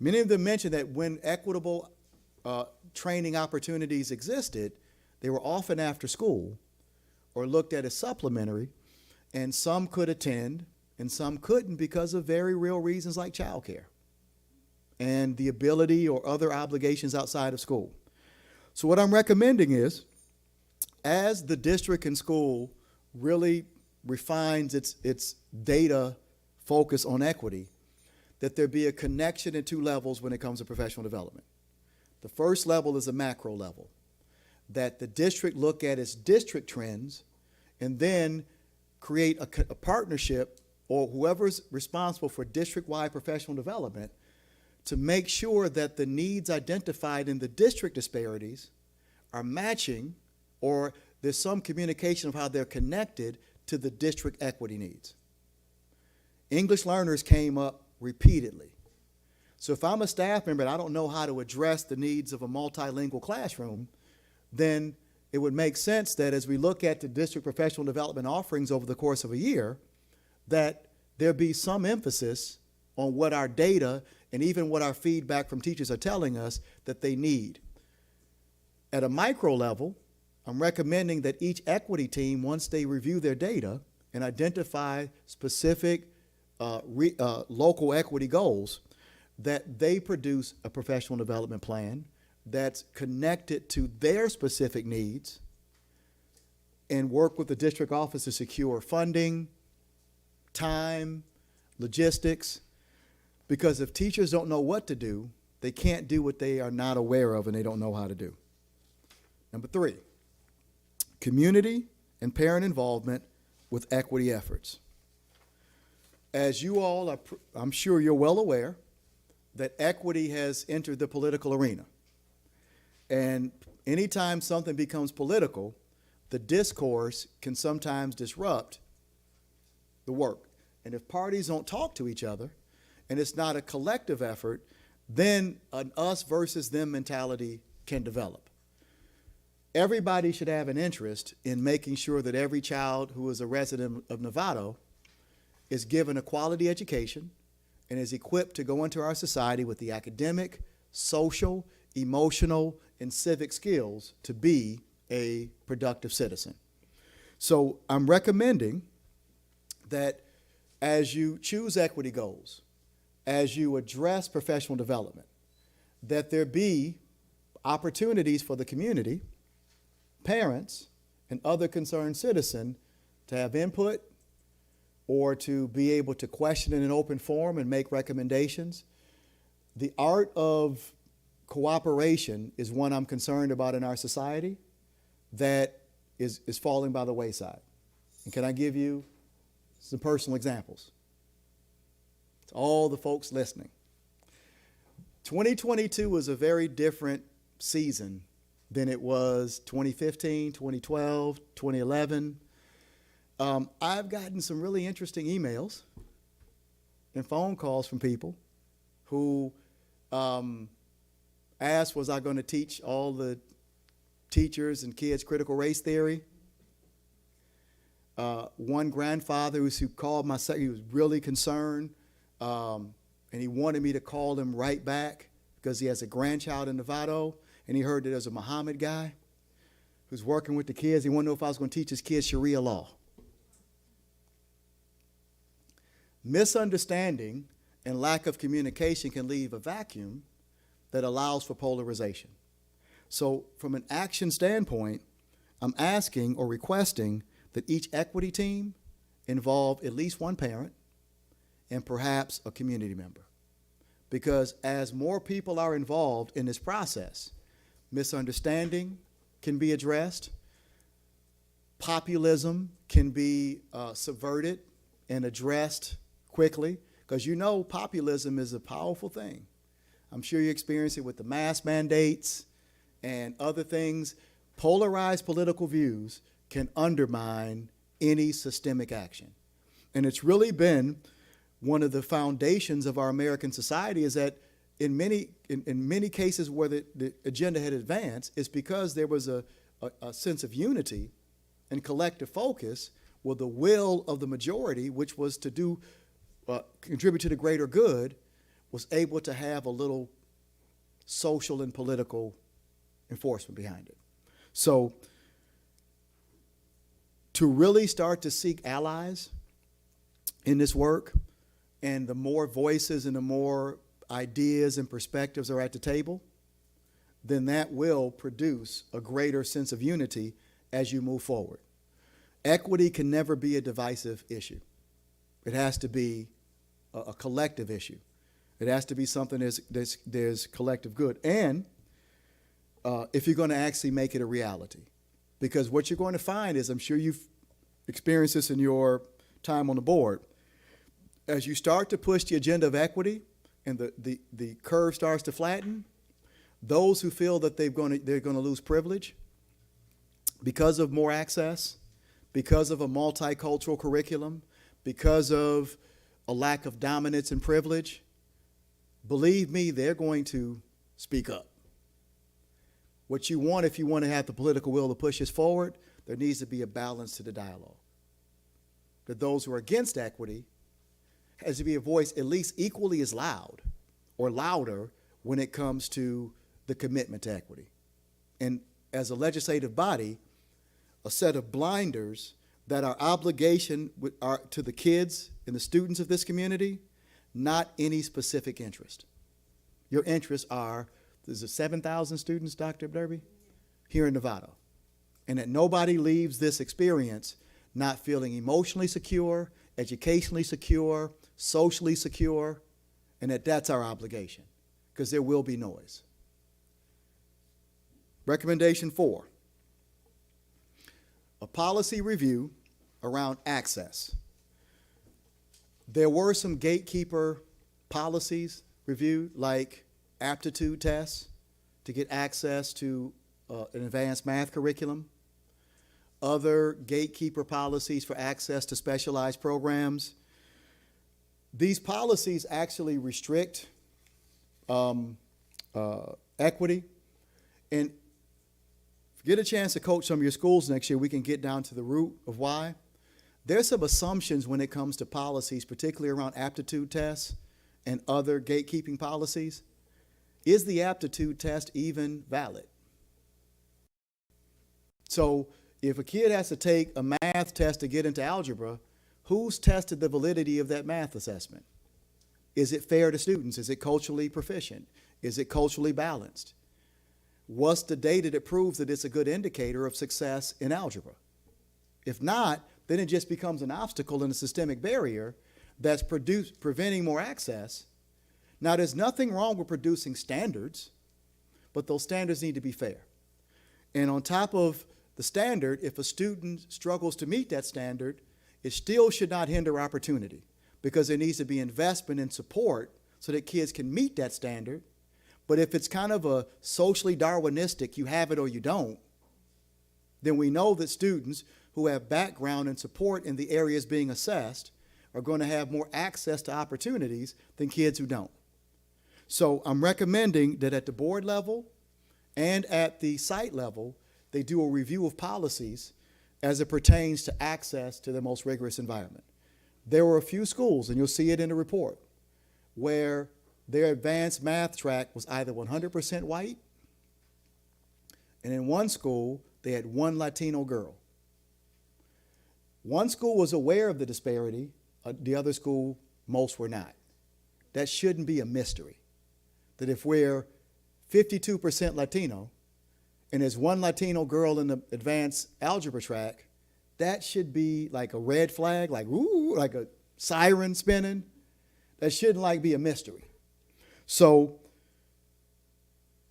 many of them mentioned that when equitable training opportunities existed, they were often after school or looked at as supplementary, and some could attend and some couldn't because of very real reasons like childcare and the ability or other obligations outside of school. So what I'm recommending is, as the district and school really refines its data focus on equity, that there be a connection at two levels when it comes to professional development. The first level is a macro level, that the district look at its district trends and then create a partnership, or whoever's responsible for district-wide professional development, to make sure that the needs identified in the district disparities are matching, or there's some communication of how they're connected to the district equity needs. English learners came up repeatedly. So if I'm a staff member and I don't know how to address the needs of a multilingual classroom, then it would make sense that as we look at the district professional development offerings over the course of a year, that there be some emphasis on what our data and even what our feedback from teachers are telling us that they need. At a micro level, I'm recommending that each equity team, once they review their data and identify specific local equity goals, that they produce a professional development plan that's connected to their specific needs and work with the district office to secure funding, time, logistics, because if teachers don't know what to do, they can't do what they are not aware of and they don't know how to do. Number three, community and parent involvement with equity efforts. As you all are, I'm sure you're well aware that equity has entered the political arena. And anytime something becomes political, the discourse can sometimes disrupt the work. And if parties don't talk to each other, and it's not a collective effort, then an us versus them mentality can develop. Everybody should have an interest in making sure that every child who is a resident of Novato is given a quality education and is equipped to go into our society with the academic, social, emotional, and civic skills to be a productive citizen. So I'm recommending that as you choose equity goals, as you address professional development, that there be opportunities for the community, parents, and other concerned citizens to have input or to be able to question in an open forum and make recommendations. The art of cooperation is one I'm concerned about in our society that is falling by the wayside. And can I give you some personal examples? To all the folks listening. 2022 was a very different season than it was 2015, 2012, 2011. I've gotten some really interesting emails and phone calls from people who asked, was I going to teach all the teachers and kids critical race theory? One grandfather who called my secretary, he was really concerned, and he wanted me to call him right back because he has a grandchild in Novato, and he heard that there's a Muhammad guy who's working with the kids. He wanted to know if I was going to teach his kids Sharia law. Misunderstanding and lack of communication can leave a vacuum that allows for polarization. So from an action standpoint, I'm asking or requesting that each equity team involve at least one parent and perhaps a community member. Because as more people are involved in this process, misunderstanding can be addressed, populism can be subverted and addressed quickly, because you know populism is a powerful thing. I'm sure you experience it with the mask mandates and other things. Polarized political views can undermine any systemic action. And it's really been one of the foundations of our American society, is that in many cases where the agenda had advanced, it's because there was a sense of unity and collective focus with the will of the majority, which was to do contribute to the greater good, was able to have a little social and political enforcement behind it. So to really start to seek allies in this work, and the more voices and the more ideas and perspectives are at the table, then that will produce a greater sense of unity as you move forward. Equity can never be a divisive issue. It has to be a collective issue. It has to be something there's collective good. And if you're going to actually make it a reality. Because what you're going to find is, I'm sure you've experienced this in your time on the board, as you start to push the agenda of equity and the curve starts to flatten, those who feel that they're going to lose privilege because of more access, because of a multicultural curriculum, because of a lack of dominance and privilege, believe me, they're going to speak up. What you want, if you want to have the political will to push this forward, there needs to be a balance to the dialogue. That those who are against equity has to be a voice at least equally as loud or louder when it comes to the commitment to equity. And as a legislative body, a set of blinders that our obligation are to the kids and the students of this community, not any specific interest. Your interests are, there's 7,000 students, Dr. Derby, here in Nevada. And that nobody leaves this experience not feeling emotionally secure, educationally secure, socially secure, and that's our obligation, because there will be noise. Recommendation 4, a policy review around access. There were some gatekeeper policies reviewed, like aptitude tests to get access to an advanced math curriculum, other gatekeeper policies for access to specialized programs. These policies actually restrict equity. And if you get a chance to coach some of your schools next year, we can get down to the root of why. There's some assumptions when it comes to policies, particularly around aptitude tests and other gatekeeping policies. Is the aptitude test even valid? So if a kid has to take a math test to get into algebra, who's tested the validity of that math assessment? Is it fair to students? Is it culturally proficient? Is it culturally balanced? What's the data that proves that it's a good indicator of success in algebra? If not, then it just becomes an obstacle and a systemic barrier that's preventing more access. Now, there's nothing wrong with producing standards, but those standards need to be fair. And on top of the standard, if a student struggles to meet that standard, it still should not hinder opportunity, because there needs to be investment and support so that kids can meet that standard. But if it's kind of a socially Darwinistic, you have it or you don't, then we know that students who have background and support in the areas being assessed are going to have more access to opportunities than kids who don't. So I'm recommending that at the board level and at the site level, they do a review of policies as it pertains to access to the most rigorous environment. There were a few schools, and you'll see it in the report, where their advanced math track was either 100% white, And in one school, they had one Latino girl. One school was aware of the disparity, the other school, most were not. That shouldn't be a mystery. That if we're 52% Latino, and there's one Latino girl in the advanced algebra track, that should be like a red flag, like ooh, like a siren spinning. That shouldn't like be a mystery. So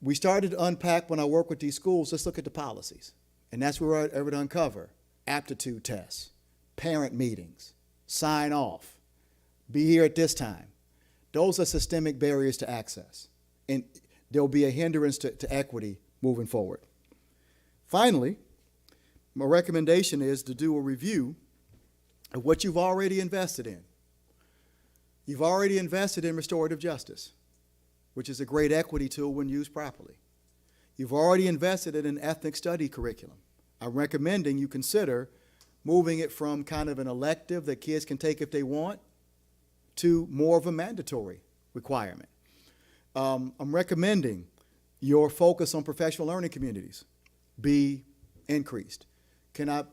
we started to unpack when I work with these schools, let's look at the policies. And that's where we're able to uncover aptitude tests, parent meetings, sign off, be here at this time. Those are systemic barriers to access. And there'll be a hindrance to equity moving forward. Finally, my recommendation is to do a review of what you've already invested in. You've already invested in restorative justice, which is a great equity tool when used properly. You've already invested in an ethnic study curriculum. I'm recommending you consider moving it from kind of an elective that kids can take if they want to more of a mandatory requirement. I'm recommending your focus on professional learning communities be increased.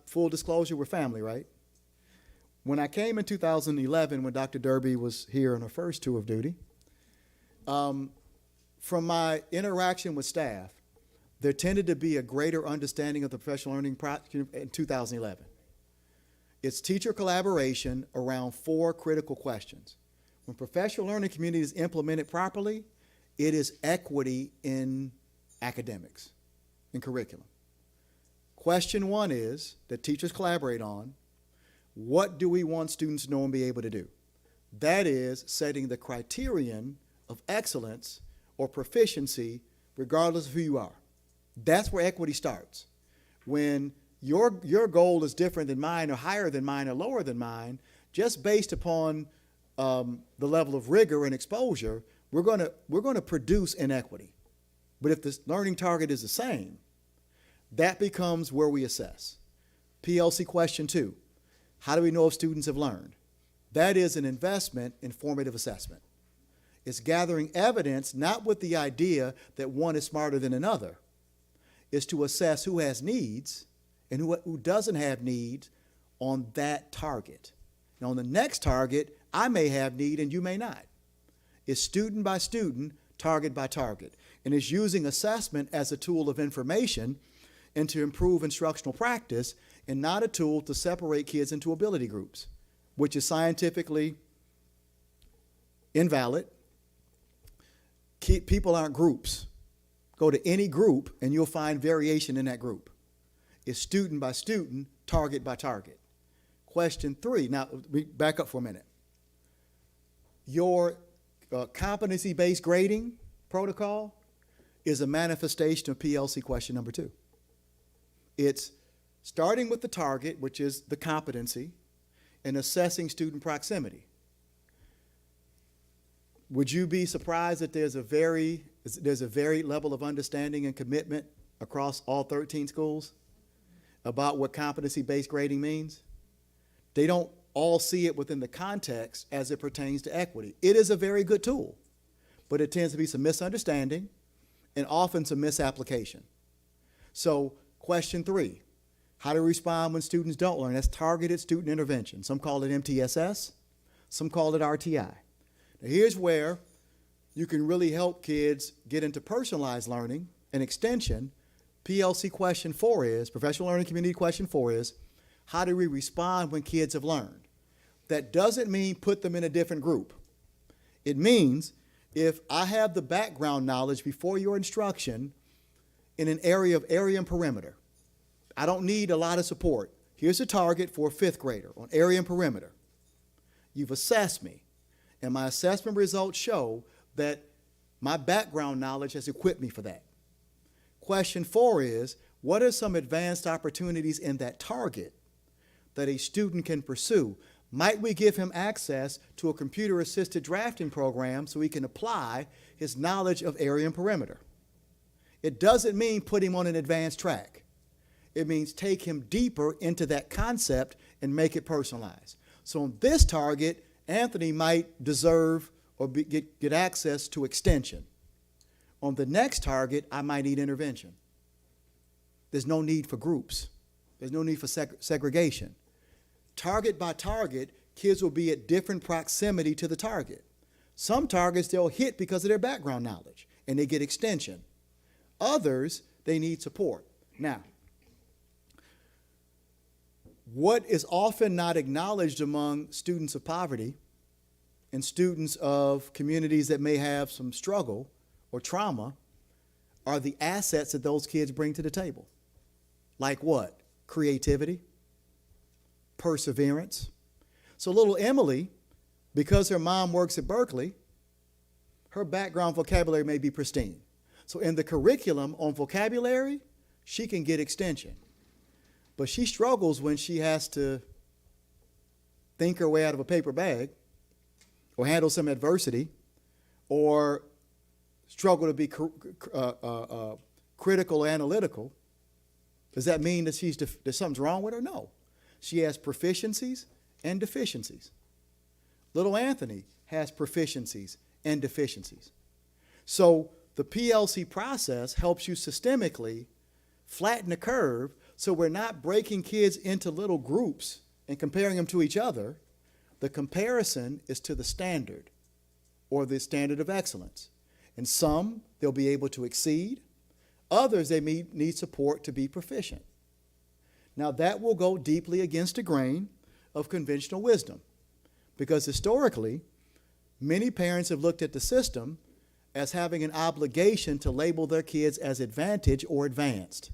Full disclosure, we're family, right? When I came in 2011, when Dr. Derby was here on her first tour of duty, from my interaction with staff, there tended to be a greater understanding of the professional learning in 2011. It's teacher collaboration around 4 critical questions. When professional learning community is implemented properly, it is equity in academics, in curriculum. Question 1 is that teachers collaborate on, what do we want students to know and be able to do? That is setting the criterion of excellence or proficiency regardless of who you are. That's where equity starts. When your goal is different than mine or higher than mine or lower than mine, just based upon the level of rigor and exposure, we're going to produce inequity. But if the learning target is the same, that becomes where we assess. PLC question 2, how do we know if students have learned? That is an investment in formative assessment. It's gathering evidence, not with the idea that one is smarter than another. It's to assess who has needs and who doesn't have needs on that target. Now, on the next target, I may have need and you may not. It's student by student, target by target. And it's using assessment as a tool of information and to improve instructional practice and not a tool to separate kids into ability groups, which is scientifically invalid. People aren't groups. Go to any group and you'll find variation in that group. It's student by student, target by target. Question 3, now back up for a minute. Your competency-based grading protocol is a manifestation of PLC question number 2. It's starting with the target, which is the competency, and assessing student proximity. Would you be surprised that there's a varied level of understanding and commitment across all 13 schools about what competency-based grading means? They don't all see it within the context as it pertains to equity. It is a very good tool, but it tends to be some misunderstanding and often some misapplication. So question 3, how to respond when students don't learn. That's targeted student intervention. Some call it MTSS, some call it RTI. Now here's where you can really help kids get into personalized learning and extension. PLC question 4 is, professional learning community question 4 is, how do we respond when kids have learned? That doesn't mean put them in a different group. It means if I have the background knowledge before your instruction in an area and perimeter, I don't need a lot of support. Here's a target for a 5th grader on area and perimeter. You've assessed me, and my assessment results show that my background knowledge has equipped me for that. Question 4 is, what are some advanced opportunities in that target that a student can pursue? Might we give him access to a computer-assisted drafting program so he can apply his knowledge of area and perimeter? It doesn't mean put him on an advanced track. It means take him deeper into that concept and make it personalized. So on this target, Anthony might deserve or get access to extension. On the next target, I might need intervention. there's no need for groups. There's no need for segregation. Target by target, kids will be at different proximity to the target. Some targets they'll hit because of their background knowledge, and they get extension. Others, they need support. Now, what is often not acknowledged among students of poverty and students of communities that may have some struggle or trauma are the assets that those kids bring to the table. Like what? Creativity, perseverance. So little Emily, because her mom works at Berkeley, her background vocabulary may be pristine. So in the curriculum on vocabulary, she can get extension. But she struggles when she has to think her way out of a paper bag or handle some adversity or struggle to be critical, analytical. Does that mean that there's something's wrong with her? No. She has proficiencies and deficiencies. Little Anthony has proficiencies and deficiencies. So the PLC process helps you systemically flatten the curve so we're not breaking kids into little groups and comparing them to each other. The comparison is to the standard or the standard of excellence. And some, they'll be able to exceed. Others, they may need support to be proficient. Now, that will go deeply against the grain of conventional wisdom because historically, many parents have looked at the system as having an obligation to label their kids as advantaged or advanced.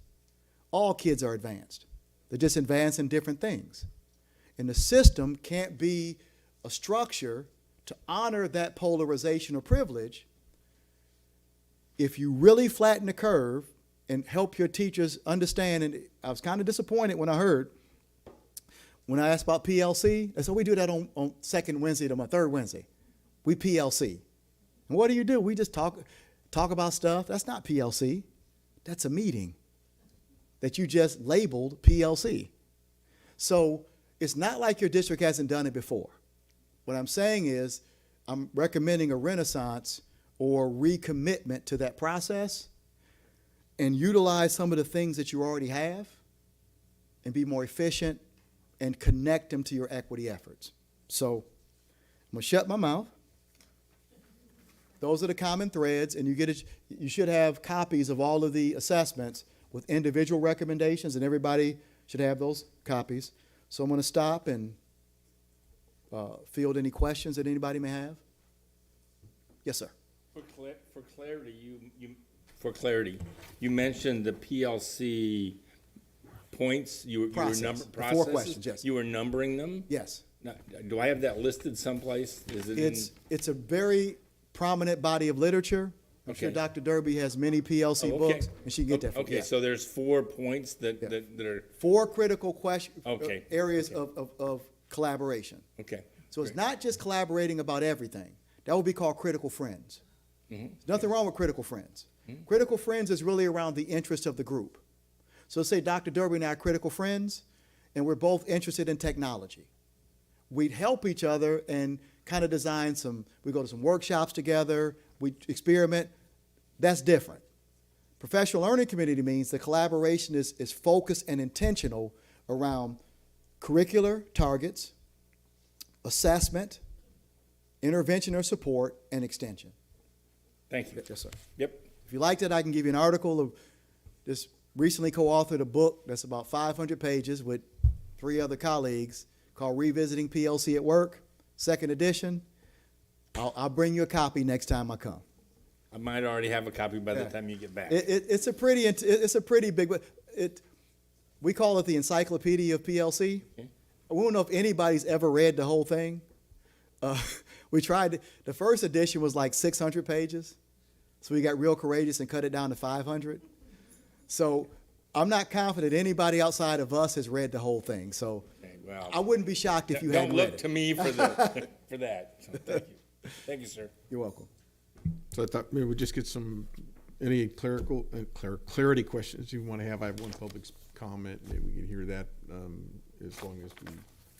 All kids are advanced. They're just advanced in different things. And the system can't be a structure to honor that polarization or privilege if you really flatten the curve and help your teachers understand. And I was kind of disappointed when I heard, when I asked about PLC, they said, we do that on second Wednesday to my third Wednesday. We PLC. And what do? We just talk about stuff. That's not PLC. That's a meeting that you just labeled PLC. So it's not like your district hasn't done it before. What I'm saying is I'm recommending a renaissance or recommitment to that process and utilize some of the things that you already have and be more efficient and connect them to your equity efforts. So I'm gonna shut my mouth. Those are the common threads, and you should have copies of all of the assessments with individual recommendations, and everybody should have those copies. So I'm going to stop and field any questions that anybody may have. Yes, sir. For clarity, you mentioned the PLC points. You were Process. The 4 questions, yes. You were numbering them. Yes. Now, do I have that listed someplace? Is it? It's a very prominent body of literature. I'm sure Okay. Dr. Derby has many PLC Okay. books, and she can get that from Okay, you. so there's 4 points that are 4 critical Okay. areas of collaboration. okay. So it's not just collaborating about everything. That would be called critical friends. There's nothing wrong with critical friends. Critical friends is really around the interest of the group. So say Dr. Derby and I are critical friends, and we're both interested in technology. We'd help each other and kind of design we go to some workshops together, we experiment. That's different. Professional learning community means the collaboration is focused and intentional around curricular targets, assessment, intervention or support, and extension. Thank you. Yes, sir. Yep. If you liked it, I can give you an article of just recently co-authored a book that's about 500 pages with 3 other colleagues called Revisiting PLC at Work, 2nd edition. I'll bring you a copy next time I come. I might already have a copy by the time you get back. It's a pretty big, we call it the Encyclopedia of PLC. Okay. I don't know if anybody's ever read the whole thing. We tried, the first edition was like 600 pages. So we got real courageous and cut it down to 500. So I'm not confident anybody outside of us has read the whole thing. So Okay, well, I wouldn't be shocked if you don't hadn't read look it. to me for for that. So thank you. Thank you, sir. You're welcome. So I thought maybe we'd just get any clarity questions you want to have. I have one public comment. Maybe we can hear that as long as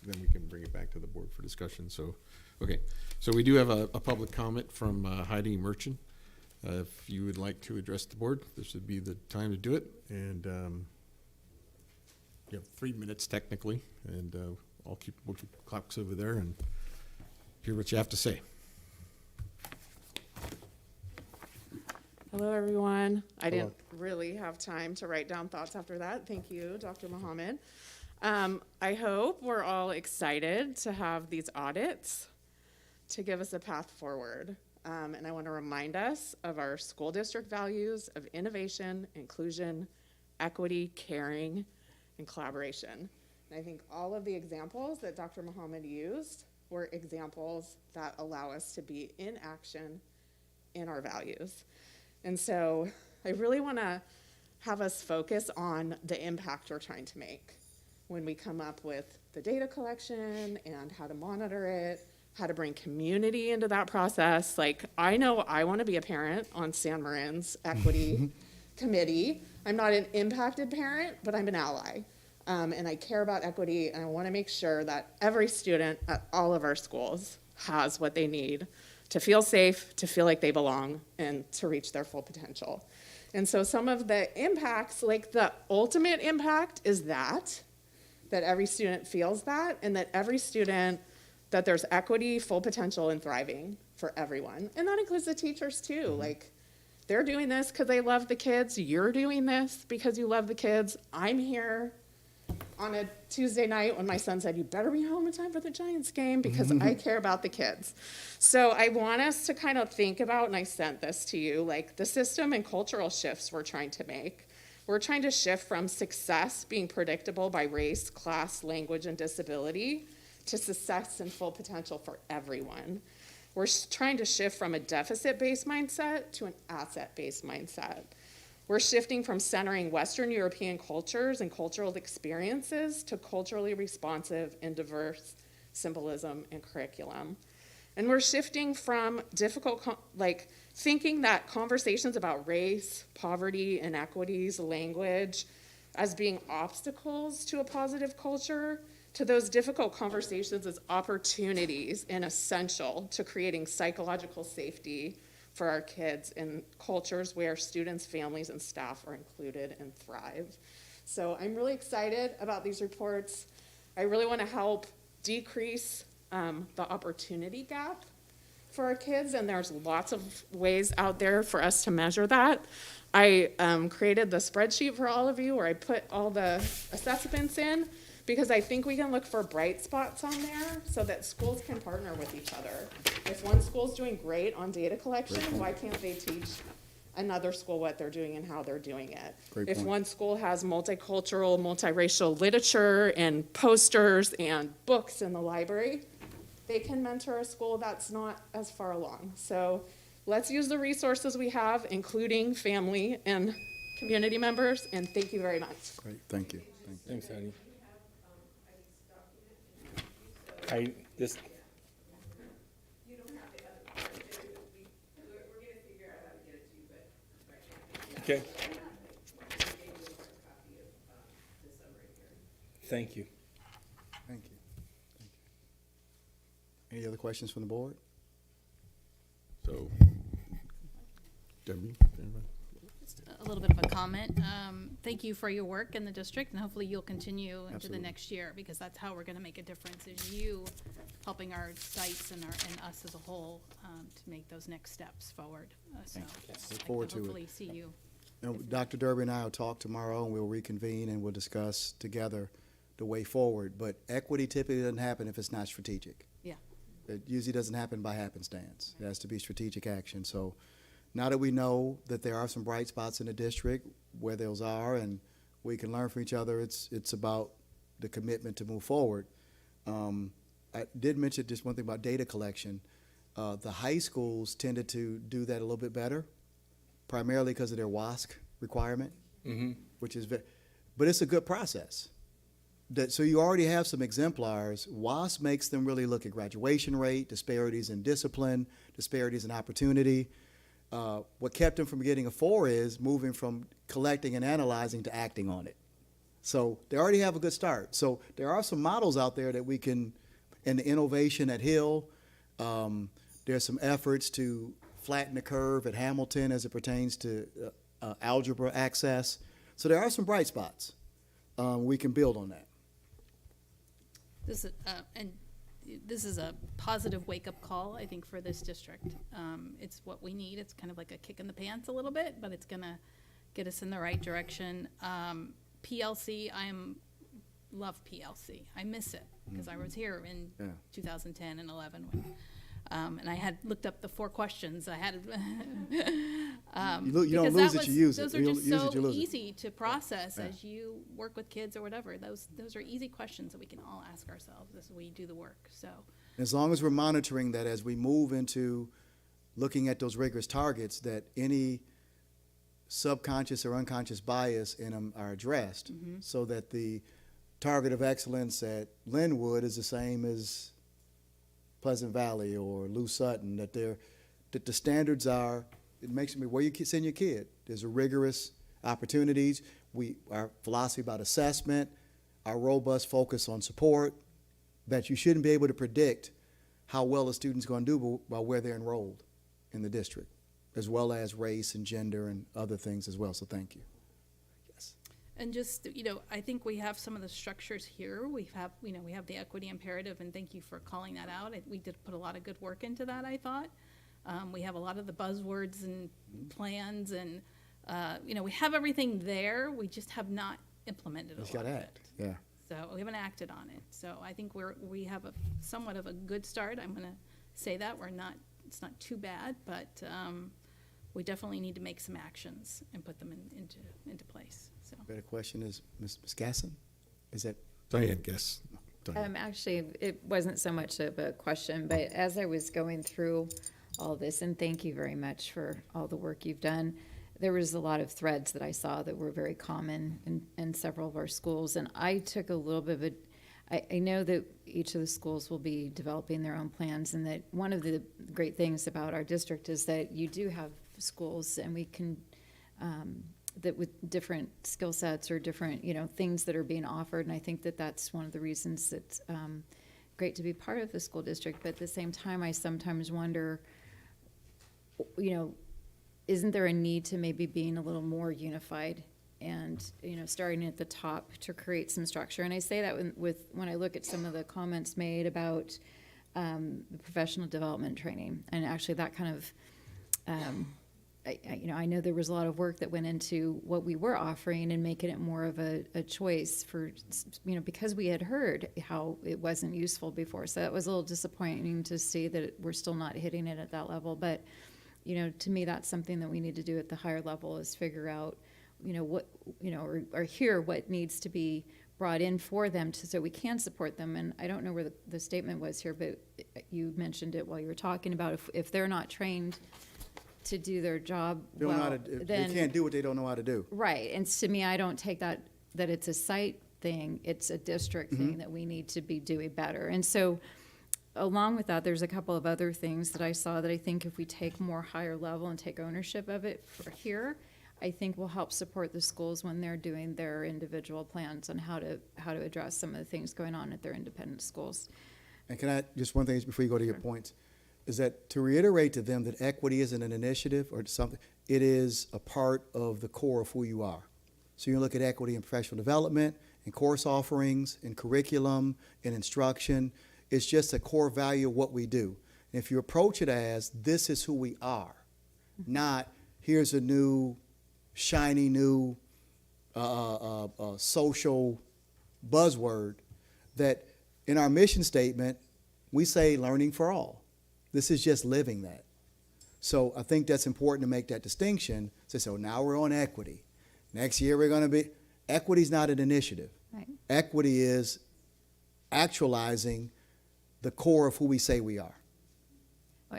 then we can bring it back to the board for discussion. So, okay. So we do have a public comment from Heidi Merchant. If you would like to address the board, this would be the time to do it. And You have 3 minutes technically, and we'll keep clocks over there and hear what you have to say. Hello, everyone. I didn't really have time to write down thoughts after that. Thank you, Dr. Mohammed. I hope we're all excited to have these audits to give us a path forward. And I want to remind us of our school district values of innovation, inclusion, equity, caring, and collaboration. And I think all of the examples that Dr. Mohammed used were examples that allow us to be in action in our values. And so I really want to have us focus on the impact we're trying to make when we come up with the data collection and how to monitor it, how to bring community into that process. Like, I know I want to be a parent on San Marin's equity committee. I'm not an impacted parent, but I'm an ally. And I care about equity, and I want to make sure that every student at all of our schools has what they need to feel safe, to feel like they belong, and to reach their full potential. And so some of the impacts, like the ultimate impact is that every student feels that, and that every student, that there's equity, full potential, and thriving for everyone. And that includes the teachers too. Like, they're doing this because they love the kids. You're doing this because you love the kids. I'm here on a Tuesday night when my son said, you better be home in time for the Giants game because I care about the kids. So I want us to kind of think about, and I sent this to you, like the system and cultural shifts we're trying to make. We're trying to shift from success being predictable by race, class, language, and disability to success and full potential for everyone. We're trying to shift from a deficit-based mindset to an asset-based mindset. We're shifting from centering Western European cultures and cultural experiences to culturally responsive and diverse symbolism and curriculum. And we're shifting from difficult, thinking that conversations about race, poverty, inequities, language as being obstacles to a positive culture to those difficult conversations as opportunities and essential to creating psychological safety for our kids in cultures where students, families, and staff are included and thrive. So I'm really excited about these reports. I really want to help decrease the opportunity gap for our kids, and there's lots of ways out there for us to measure that. I created the spreadsheet for all of you where I put all the assessments in, because I think we can look for bright spots on there so that schools can partner with each other. If one school's doing great on data collection, why can't they teach another school what they're doing and how they're doing it? If one school has multicultural, multiracial literature and posters and books in the library, they can mentor a school that's not as far along. So let's use the resources we have, including family and community members, and thank you very much. Great, thank you. Thanks, Heidi. Okay. Thank you. Thank you. Any other questions from the board? So, Debbie? Just a little bit of a comment. Thank you for your work in the district, and hopefully you'll continue into the next year, because that's how we're going to make a difference, is you helping our sites and us as a whole to make those next steps forward. So Look forward to it. hopefully see you. And Dr. Derby and I will talk tomorrow, and we'll reconvene and we'll discuss together the way forward. But equity typically doesn't happen if it's not strategic. Yeah. It usually doesn't happen by happenstance. It has to be strategic action. So now that we know that there are some bright spots in the district, where those are, and we can learn from each other, it's about the commitment to move forward. I did mention just one thing about data collection. The high schools tended to do that a little bit better, primarily because of their WASC requirement, which is but it's a good process. So you already have some exemplars. WASC makes them really look at graduation rate, disparities in discipline, disparities in opportunity. What kept them from getting a 4 is moving from collecting and analyzing to acting on it. So they already have a good start. So there are some models out there that we can, in the innovation at Hill, there's some efforts to flatten the curve at Hamilton as it pertains to algebra access. So there are some bright spots. we can build on that. This is, and this is a positive wake-up call, I think, for this district. It's what we need. It's kind of like a kick in the pants a little bit, but it's gonna get us in the right direction. PLC, love PLC. I miss it, because I was here in Yeah. 2010 and 11 when, and I had looked up the 4 questions. I had, You don't because lose that it, you use it. those are You just use it, you so lose it. easy to process Yeah. as you work with kids or whatever. Those are easy questions that we can all ask ourselves as we do the work, so. As long as we're monitoring that as we move into looking at those rigorous targets, that any subconscious or unconscious bias in them are addressed, so that the target of excellence at Linwood is the same as Pleasant Valley or Lou Sutton, that the standards are, it makes me, where you send your kid, there's a rigorous opportunities, our philosophy about assessment, our robust focus on support, that you shouldn't be able to predict how well a student's going to do by where they're enrolled in the district, as well as race and gender and other things as well. So thank you. Yes. And just, I think we have some of the structures here. We have the equity imperative, and thank you for calling that out. We did put a lot of good work into that, I thought. We have a lot of the buzzwords and plans, and, we have everything there. We just have not implemented a lot of it. Yeah. So we haven't acted on it. So I think we have somewhat of a good start. I'm going to say that it's not too bad, but we definitely need to make some actions and put them into place. So. Better question is, Ms. Gasson? Is that? Diane, guess. Diane. Actually, it wasn't so much of a question, but as I was going through all this, and thank you very much for all the work you've done, there was a lot of threads that I saw that were very common in several of our schools, and I took a little bit of I know that each of the schools will be developing their own plans, and that one of the great things about our district is that you do have schools, and we can, that with different skill sets or different, things that are being offered, and I think that that's one of the reasons it's great to be part of the school district. But at the same time, I sometimes wonder, isn't there a need to maybe being a little more unified and, starting at the top to create some structure? And I say that when I look at some of the comments made about the professional development training, and actually that kind of, I know there was a lot of work that went into what we were offering and making it more of a choice for, because we had heard how it wasn't useful before. So that was a little disappointing to see that we're still not hitting it at that level. But, to me, that's something that we need to do at the higher level, is figure out, what, or hear what needs to be brought in for them so we can support them. And I don't know where the statement was here, but you mentioned it while you were talking about if they're not trained to do their job well, they can't do what they don't know how to do. Right. And to me, I don't take that it's a site thing. It's a district thing that we need to be doing better. And so along with that, there's a couple of other things that I saw that I think if we take more higher level and take ownership of it for here, I think will help support the schools when they're doing their individual plans on how to address some of the things going on at their independent schools. And can I, just one thing before you go to your points, is that to reiterate to them that equity isn't an initiative or something, it is a part of the core of who you are. So you look at equity in professional development, in course offerings, in curriculum, in instruction. It's just a core value of what we do. And if you approach it as, this is who we are, not, here's a new, shiny new social buzzword, that in our mission statement, we say learning for all. This is just living that. So I think that's important to make that distinction. So now we're on equity. Next year we're going to be, equity's not an initiative. Right. Equity is actualizing the core of who we say we are.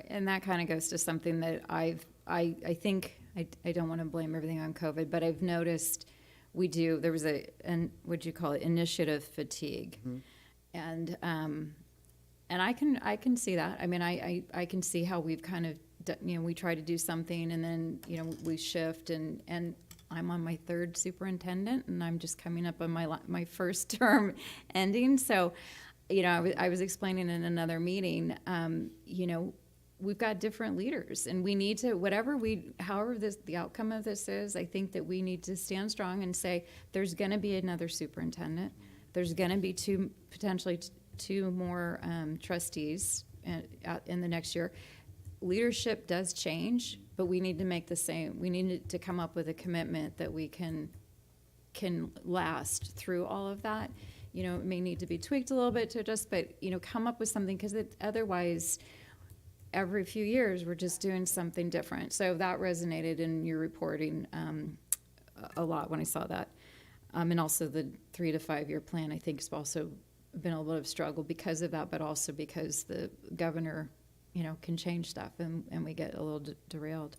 And that kind of goes to something that I think, I don't want to blame everything on COVID, but I've noticed there was what'd you call it, initiative fatigue. And I can see that. I mean, I can see how we've kind of, we try to do something and then, we shift, and I'm on my third superintendent, and I'm just coming up on my first term ending. So, I was explaining in another meeting, we've got different leaders, and we need to, however the outcome of this is, I think that we need to stand strong and say, there's gonna be another superintendent. There's gonna be potentially two more trustees in the next year. Leadership does change, but we need to make we need to come up with a commitment that we can last through all of that. You know, it may need to be tweaked a little bit to adjust, but, you know, come up with something, because otherwise, every few years, we're just doing something different. So that resonated in your reporting a lot when I saw that. And also the 3 to 5 year plan, I think, has also been a little bit of struggle because of that, but also because the governor, you know, can change stuff and we get a little derailed.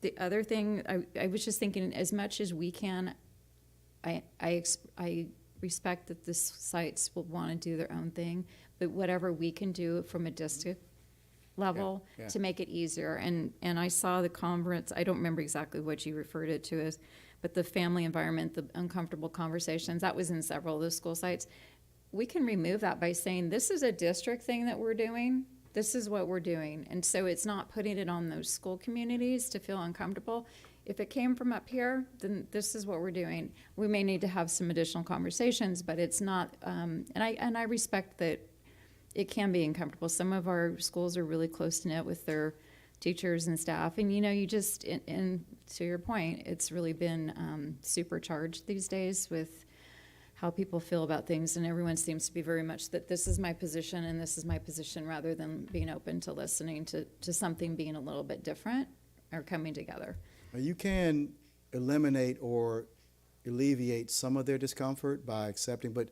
The other thing, I was just thinking, as much as we can, I respect that the sites will want to do their own thing, but whatever we can do from a district level Yeah. to make it easier. And I saw the conference, I don't remember exactly what you referred it to as, but the family environment, the uncomfortable conversations, that was in several of the school sites. We can remove that by saying, this is a district thing that we're doing. This is what we're doing. And so it's not putting it on those school communities to feel uncomfortable. If it came from up here, then this is what we're doing. We may need to have some additional conversations, but it's not, and I respect that it can be uncomfortable. Some of our schools are really close knit with their teachers and staff, and you know, you just, and to your point, it's really been supercharged these days with how people feel about things, and everyone seems to be very much that this is my position and this is my position, rather than being open to listening to something being a little bit different or coming together. You can eliminate or alleviate some of their discomfort by accepting, but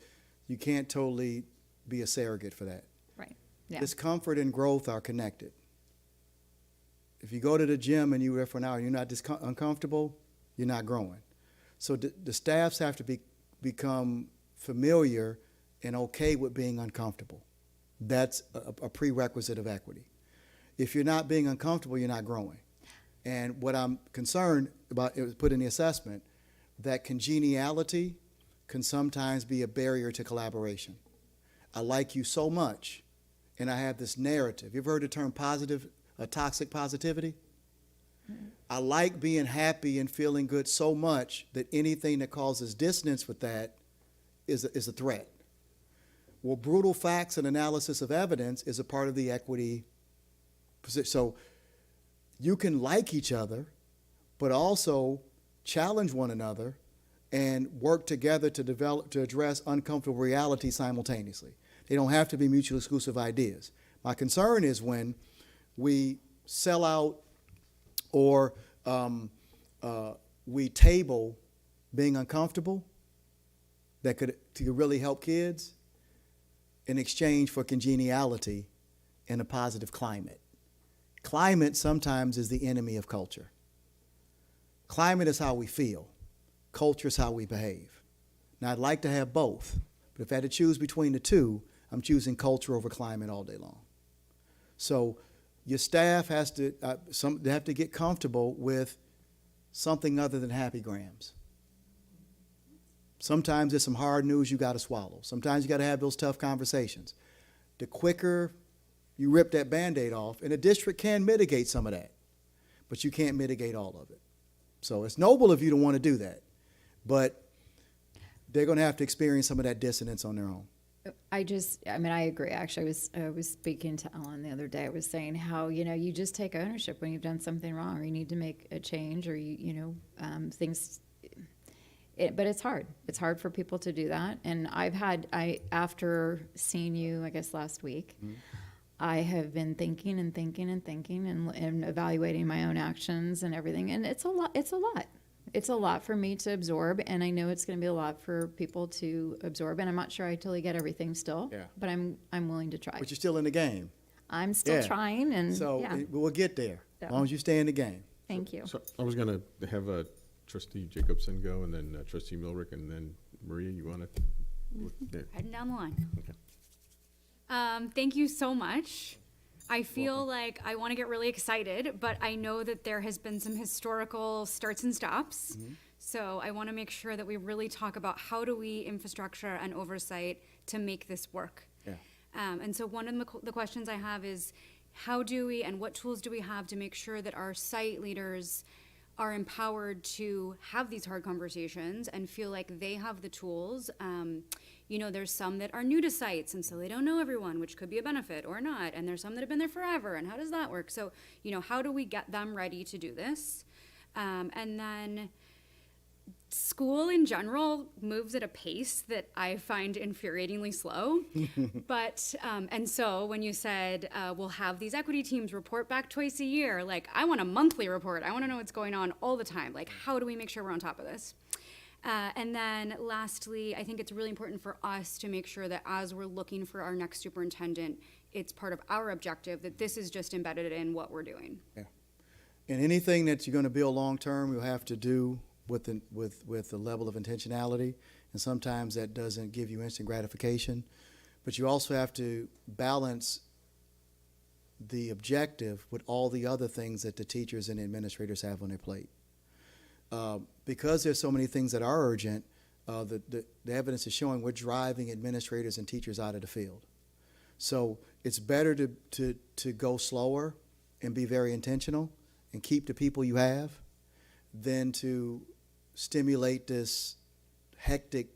you can't totally be a surrogate for that. Right. Yeah. Discomfort and growth are connected. If you go to the gym and you're there for an hour and you're not uncomfortable, you're not growing. So the staffs have to become familiar and okay with being uncomfortable. That's a prerequisite of equity. If you're not being uncomfortable, you're not growing. And what I'm concerned about, it was put in the assessment, that congeniality can sometimes be a barrier to collaboration. I like you so much, and I have this narrative. You ever heard the term toxic positivity? Mm-hmm. I like being happy and feeling good so much that anything that causes dissonance with that is a threat. Well, brutal facts and analysis of evidence is a part of the equity position. So you can like each other, but also challenge one another and work together to address uncomfortable reality simultaneously. They don't have to be mutually exclusive ideas. My concern is when we sell out or we table being uncomfortable that could really help kids in exchange for congeniality and a positive climate. Climate sometimes is the enemy of culture. Climate is how we feel. Culture is how we behave. Now, I'd like to have both, but if I had to choose between the two, I'm choosing culture over climate all day long. So your staff has to, they have to get comfortable with something other than happy grams. Sometimes there's some hard news you got to swallow. Sometimes you got to have those tough conversations. The quicker you rip that Band-Aid off, and a district can mitigate some of that, but you can't mitigate all of it. So it's noble of you to want to do that, but they're going to have to experience some of that dissonance on their own. I agree. Actually, I was speaking to Ellen the other day. I was saying how, you know, you just take ownership when you've done something wrong, or you need to make a change, or things. But it's hard. It's hard for people to do that. And after seeing you, I guess last week, mm-hmm. I have been thinking and evaluating my own actions and everything. And it's a lot. It's a lot for me to absorb, and I know it's going to be a lot for people to absorb. And I'm not sure I totally get everything still, but I'm willing to try. But you're still in the game. I'm still trying, and so we'll get there as long as you stay in the game. Thank you. So I was going to have Trustee Jacobson go, and then Trustee Milrick, and then Maria. You want to? Heading down the line. Okay. Thank you so much. I feel like I want to get really excited, but I know that there has been some historical starts and stops. Mm-hmm. So I want to make sure that we really talk about how do we infrastructure and oversight to make this work. Yeah. And so one of the questions I have is, how do we and what tools do we have to make sure that our site leaders are empowered to have these hard conversations and feel like they have the tools? You know, there's some that are new to sites, and so they don't know everyone, which could be a benefit or not. And there's some that have been there forever, and how does that work? So, you know, how do we get them ready to do this? And then school in general moves at a pace that I find infuriatingly slow. But, and so when you said, we'll have these equity teams report back twice a year, like, I want a monthly report. I want to know what's going on all the time. Like, how do we make sure we're on top of this? And then lastly, I think it's really important for us to make sure that as we're looking for our next superintendent, it's part of our objective that this is just embedded in what we're doing. Yeah. And anything that you're going to build long-term, you'll have to do with the level of intentionality. And sometimes that doesn't give you instant gratification. But you also have to balance the objective with all the other things that the teachers and the administrators have on their plate. Because there's so many things that are urgent, the evidence is showing we're driving administrators and teachers out of the field. So it's better to go slower and be very intentional and keep the people you have than to stimulate this hectic,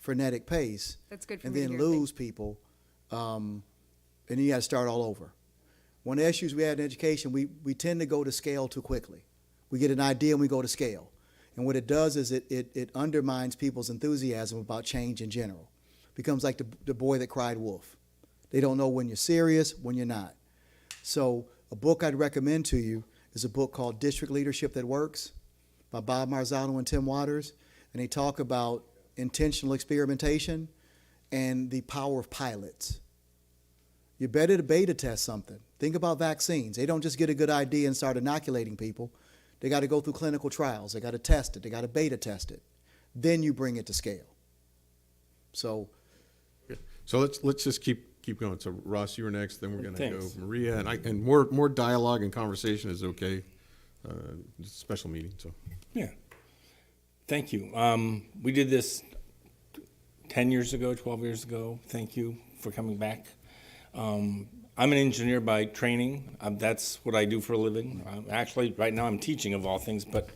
frenetic pace. That's good for and me to then hear. lose people, and then you got to start all over. One of the issues we had in education, we tend to go to scale too quickly. We get an idea and we go to scale. And what it does is it undermines people's enthusiasm about change in general. Becomes like the boy that cried wolf. They don't know when you're serious, when you're not. So a book I'd recommend to you is a book called District Leadership That Works by Bob Marzano and Tim Waters. And they talk about intentional experimentation and the power of pilots. You're better to beta test something. Think about vaccines. They don't just get a good idea and start inoculating people. They got to go through clinical trials. They got to test it. They got to beta test it. Then you bring it to scale. So let's just keep going. So Ross, you were next. Then we're going to go Thanks. Maria, and more dialogue and conversation is okay. It's a special meeting, so Yeah. Thank you. We did this 10 years ago, 12 years ago. Thank you for coming back. I'm an engineer by training. That's what I do for a living. Actually, right now I'm teaching of all things, but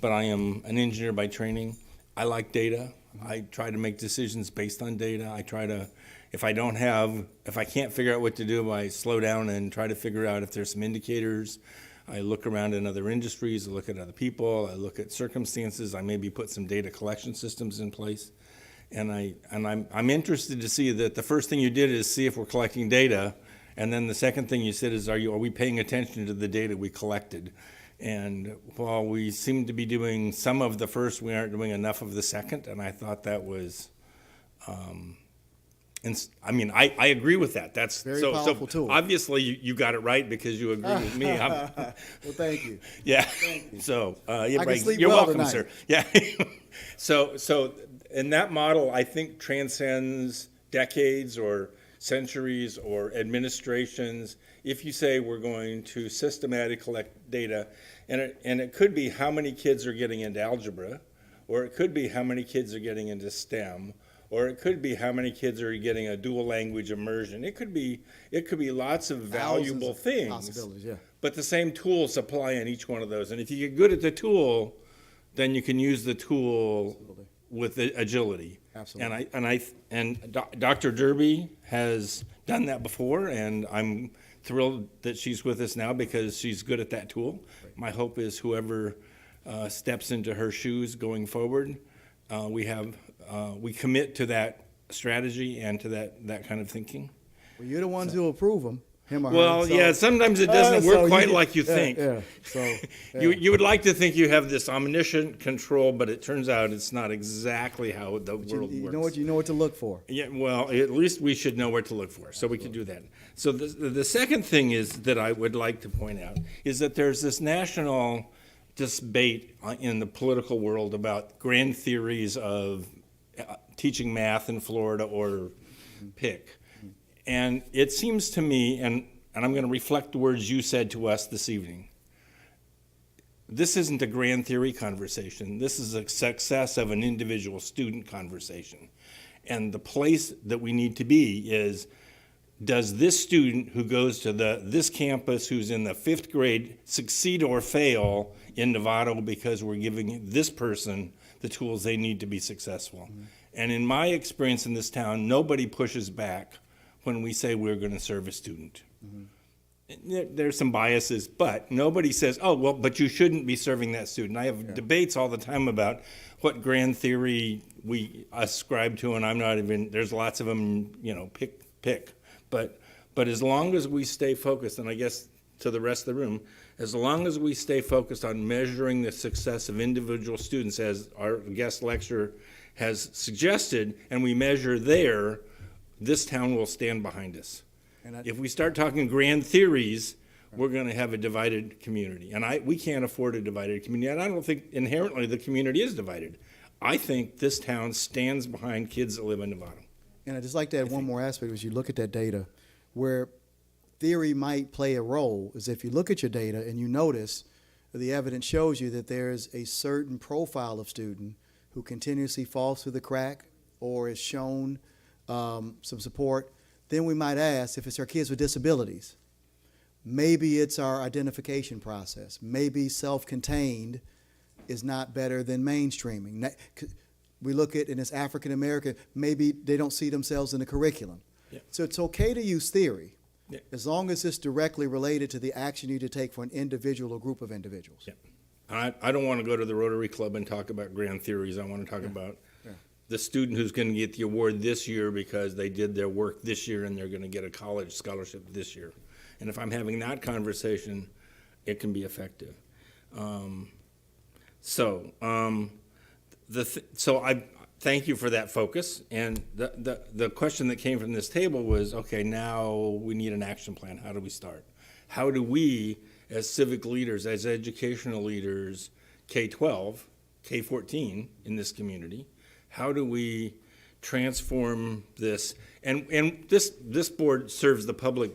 I am an engineer by training. I like data. I try to make decisions based on data. I try to, if I can't figure out what to do, I slow down and try to figure out if there's some indicators. I look around in other industries, I look at other people, I look at circumstances, I maybe put some data collection systems in place. And I'm interested to see that the first thing you did is see if we're collecting data, and then the second thing you said is, are we paying attention to the data we collected? And while we seem to be doing some of the first, we aren't doing enough of the second, and I thought that was, I agree with that. That's Very powerful tool. Obviously, you got it right because you agree with me. well, thank you. Yeah. Thank you. So I can sleep you're well welcome, tonight. sir. Yeah. So and that model, I think, transcends decades or centuries or administrations. If you say we're going to systematically collect data, and it could be how many kids are getting into algebra, or it could be how many kids are getting into STEM, or it could be how many kids are getting a dual language immersion. It could be lots of valuable Thousands of things. possibilities, yeah. But the same tools apply in each one of those. And if you get good at the tool, then you can use the tool with agility. Absolutely. And Dr. Derby has done that before, and I'm thrilled that she's with us now because she's good at that tool. My hope is whoever steps into her shoes going forward, we commit to that strategy and to that kind of thinking. Well, you're the ones who approve them, him or her. Well, so- yeah, sometimes it doesn't work so quite like you yeah, think. Yeah. So yeah. You would like to think you have this omniscient control, but it turns out it's not exactly how the world works. You know what to look for. Yeah, well, at least we should know where to look for, so we can do that. So the second thing is that I would like to point out is that there's this national debate in the political world about grand theories of teaching math in Florida or pick. And it seems to me, and I'm going to reflect the words you said to us this evening, this isn't a grand theory conversation. This is a success of an individual student conversation. And the place that we need to be is does this student who goes to this campus who's in the 5th grade succeed or fail in Novato because we're giving this person the tools they need to be successful. And in my experience in this town, nobody pushes back when we say we're going to serve a student. There's some biases, but nobody says, oh, well, but you shouldn't be serving that student. I have debates all the time about what grand theory we ascribe to, and I'm not even, there's lots of them, pick. But as long as we stay focused, and I guess to the rest of the room, as long as we stay focused on measuring the success of individual students, as our guest lecturer has suggested, and we measure there, this town will stand behind us. If we start talking grand theories, we're going to have a divided community. And we can't afford a divided community. And I don't think inherently the community is divided. I think this town stands behind kids that live in Nevada. And I'd just like to add one more aspect as you look at that data, where theory might play a role is if you look at your data and you notice the evidence shows you that there's a certain profile of student who continuously falls through the crack or is shown some support, then we might ask if it's our kids with disabilities. Maybe it's our identification process. Maybe self-contained is not better than mainstreaming. We look at, and it's African American, maybe they don't see themselves in the curriculum. Yeah. So it's okay to use theory, Yeah. as long as it's directly related to the action you need to take for an individual or group of individuals. Yeah. I don't want to go to the Rotary Club and talk about grand theories. I want to talk about the student who's going to get the award this year because they did their work this year and they're going to get a college scholarship this year. And if I'm having that conversation, it can be effective. So I thank you for that focus. And the question that came from this table was, okay, now we need an action plan. How do we start? How do we, as civic leaders, as educational leaders, K-12, K-14 in this community, how do we transform this? And this board serves the public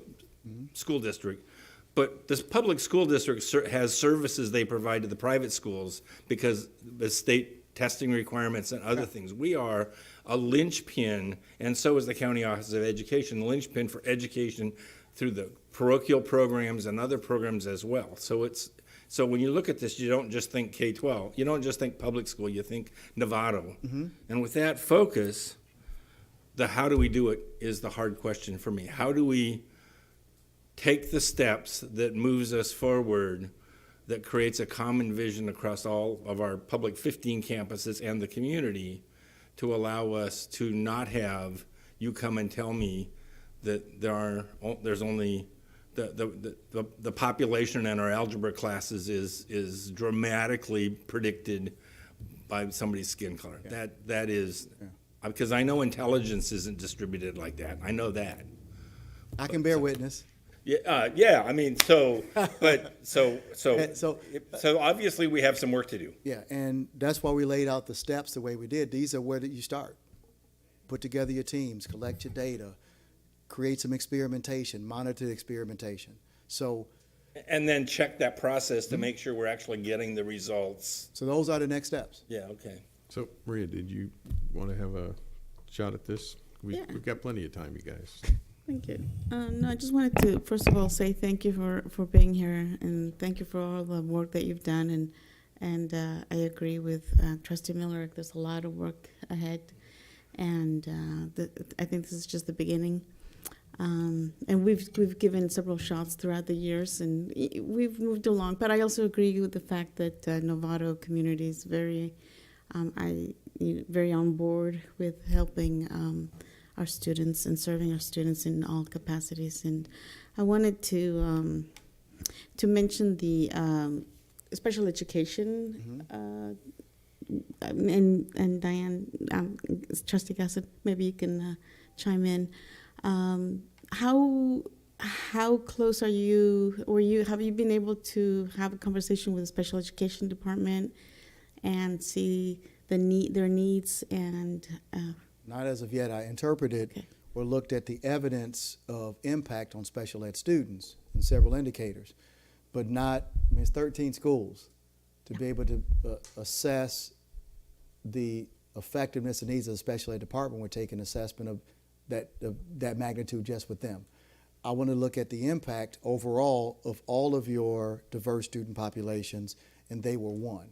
school district, but this public school district has services they provide to the private schools because the state testing requirements and other things. We are a linchpin, and so is the County Office of Education, the linchpin for education through the parochial programs and other programs as well. So when you look at this, you don't just think K-12. You don't just think public school. You think Novato. And with that focus, the how do we do it is the hard question for me. How do we take the steps that moves us forward, that creates a common vision across all of our public 15 campuses and the community to allow us to not have you come and tell me that there's only the population in our algebra classes is dramatically predicted by somebody's skin color. That is, because I know intelligence isn't distributed like that. I know that. I can bear witness. Yeah. I mean, so obviously we have some work to do. Yeah, and that's why we laid out the steps the way we did. These are where you start. Put together your teams, collect your data, create some experimentation, monitor the experimentation. And then check that process to make sure we're actually getting the results. So those are the next steps. Yeah, okay. So, Maria, did you want to have a shot at this? We've got plenty of time, you guys. Thank you. No, I just wanted to, first of all, say thank you for being here, and thank you for all the work that you've done. And I agree with Trustee Miller. There's a lot of work ahead, and I think this is just the beginning. And we've given several shots throughout the years, and we've moved along. But I also agree with the fact that Novato community is very on board with helping our students and serving our students in all capacities. And I wanted to mention the special education, and Diane, Trustee Gossett, maybe you can chime in. How close are you, or have you been able to have a conversation with the special education department and see their needs and? Not as of yet. I interpreted or looked at the evidence of impact on special ed students in several indicators, but not, it's 13 schools to be able to assess the effectiveness and needs of the special ed department. We're taking assessment of that magnitude just with them. I want to look at the impact overall of all of your diverse student populations, and they were one.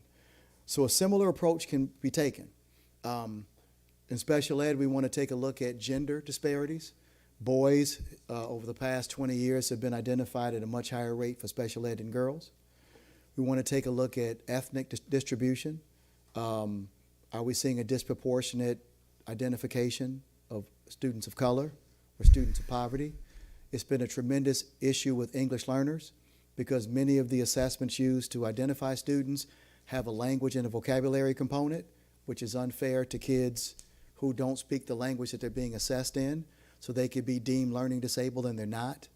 So a similar approach can be taken. In special ed, we want to take a look at gender disparities. Boys, over the past 20 years, have been identified at a much higher rate for special ed than girls. We want to take a look at ethnic distribution. Are we seeing a disproportionate identification of students of color or students of poverty? It's been a tremendous issue with English learners because many of the assessments used to identify students have a language and a vocabulary component, which is unfair to kids who don't speak the language that they're being assessed in, so they could be deemed learning disabled and they're not.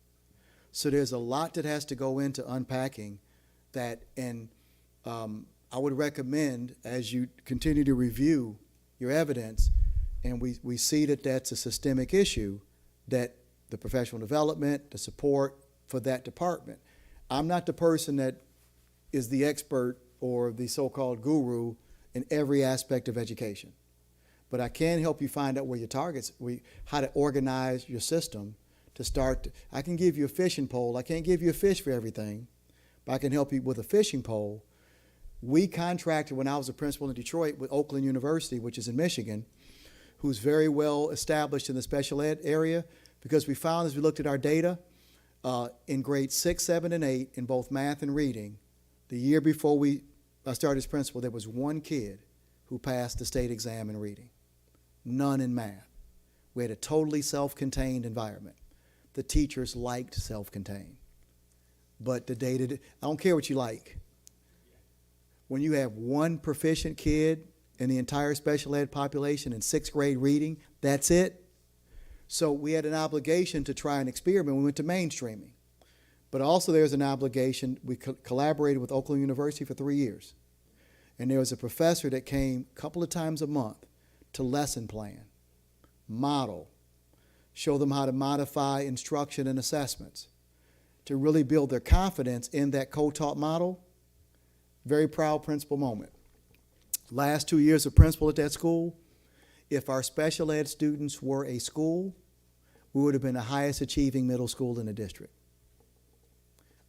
So there's a lot that has to go into unpacking that, and I would recommend as you continue to review your evidence, and we see that that's a systemic issue, that the professional development, the support for that department. I'm not the person that is the expert or the so-called guru in every aspect of education. But I can help you find out where your targets, how to organize your system to start. I can give you a fishing pole. I can't give you a fish for everything, but I can help you with a fishing pole. We contracted when I was a principal in Detroit with Oakland University, which is in Michigan, who's very well established in the special ed area, because we found as we looked at our data, in grades 6, 7, and 8, in both math and reading, the year before I started as principal, there was one kid who passed the state exam in reading. None in math. We had a totally self-contained environment. The teachers liked self-contained. But the data, I don't care what you like. When you have one proficient kid in the entire special ed population in 6th grade reading, that's it. So we had an obligation to try and experiment. We went to mainstreaming. But also there's an obligation, we collaborated with Oakland University for 3 years. And there was a professor that came a couple of times a month to lesson plan, model, show them how to modify instruction and assessments, to really build their confidence in that co-taught model. Very proud principal moment. Last 2 years of principal at that school, if our special ed students were a school, we would have been the highest achieving middle school in the district.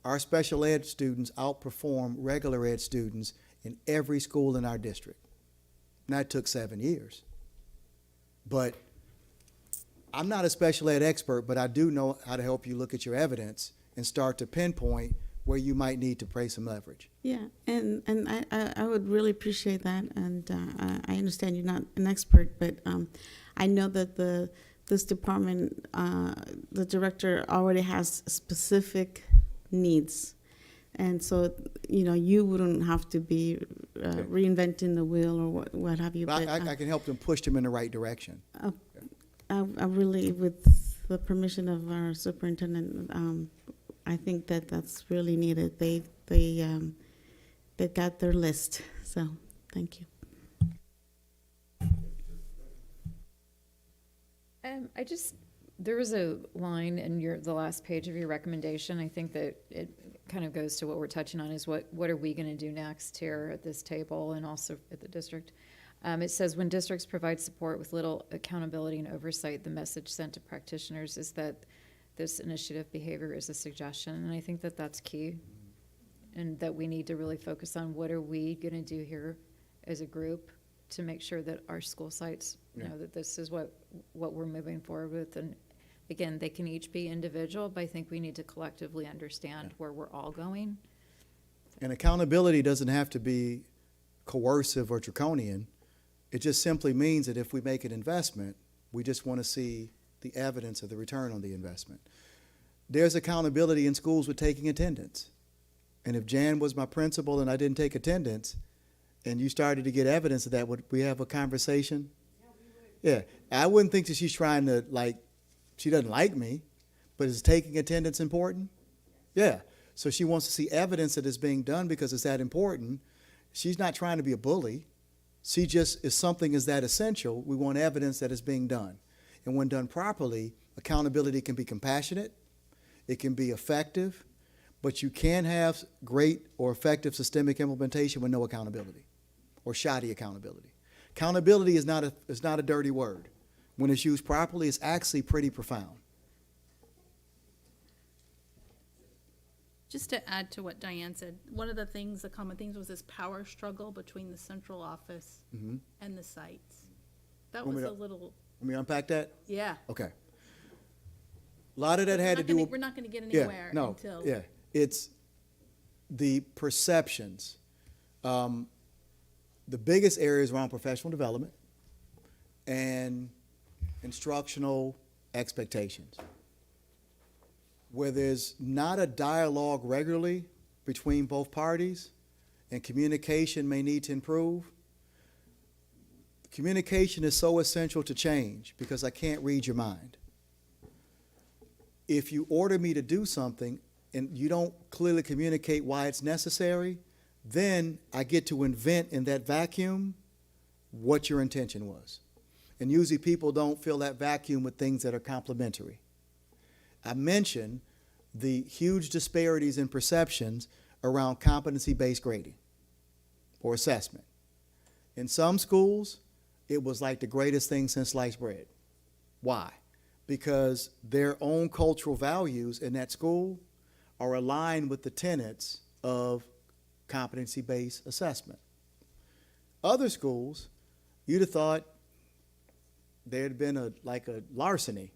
Our special ed students outperform regular ed students in every school in our district. And that took 7 years. But I'm not a special ed expert, but I do know how to help you look at your evidence and start to pinpoint where you might need to pay some leverage. Yeah, and I would really appreciate that, and I understand you're not an expert, but I know that this department, the director already has specific needs, and so you wouldn't have to be reinventing the wheel or what have you. But I can help them push them in the right direction. I really, with the permission of our superintendent, I think that that's really needed. They got their list, so thank you. There was a line in the last page of your recommendation. I think that it kind of goes to what we're touching on is what are we going to do next here at this table and also at the district. It says when districts provide support with little accountability and oversight, the message sent to practitioners is that this initiative behavior is a suggestion, and I think that that's key, and that we need to really focus on what are we going to do here as a group to make sure that our school sites know that this is what we're moving forward with. And again, they can each be individual, but I think we need to collectively understand where we're all going. And accountability doesn't have to be coercive or draconian. It just simply means that if we make an investment, we just want to see the evidence of the return on the investment. There's accountability in schools with taking attendance. And if Jan was my principal and I didn't take attendance, and you started to get evidence of that, would we have a conversation? Yeah, we would. Yeah, I wouldn't think that she's trying to, she doesn't like me, but is taking attendance important? Yeah, so she wants to see evidence that is being done because it's that important. She's not trying to be a bully. She just, if something is that essential, we want evidence that is being done. And when done properly, accountability can be compassionate, it can be effective, but you can have great or effective systemic implementation with no accountability or shoddy accountability. Accountability is not a dirty word. when it's used properly, is actually pretty profound. Just to add to what Diane said, one of the things, the common themes was this power struggle between the central office Mhm. and the sites. That Want me was to- a little, Let me unpack that? yeah. Okay. A lot of that had to do with. We're not gonna get Yeah, anywhere no, until. yeah, it's the perceptions. The biggest areas around professional development and instructional expectations. Where there's not a dialogue regularly between both parties and communication may need to improve. Communication is so essential to change because I can't read your mind. If you order me to do something and you don't clearly communicate why it's necessary, then I get to invent in that vacuum what your intention was. And usually people don't fill that vacuum with things that are complementary. I mentioned the huge disparities in perceptions around competency-based grading or assessment. In some schools, it was like the greatest thing since sliced bread. Why? Because their own cultural values in that school are aligned with the tenets of competency-based assessment. Other schools, you'd have thought there'd been a larceny,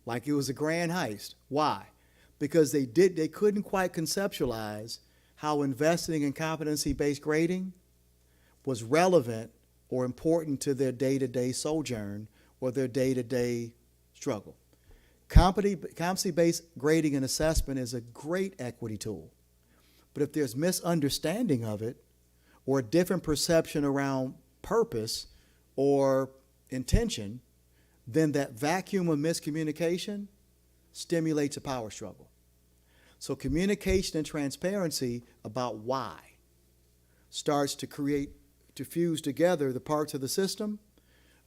like it was a grand heist. Why? Because they couldn't quite conceptualize how investing in competency-based grading was relevant or important to their day-to-day sojourn or their day-to-day struggle. Competency-based grading and assessment is a great equity tool. But if there's misunderstanding of it or a different perception around purpose or intention, then that vacuum of miscommunication stimulates a power struggle. So communication and transparency about why starts to fuse together the parts of the system.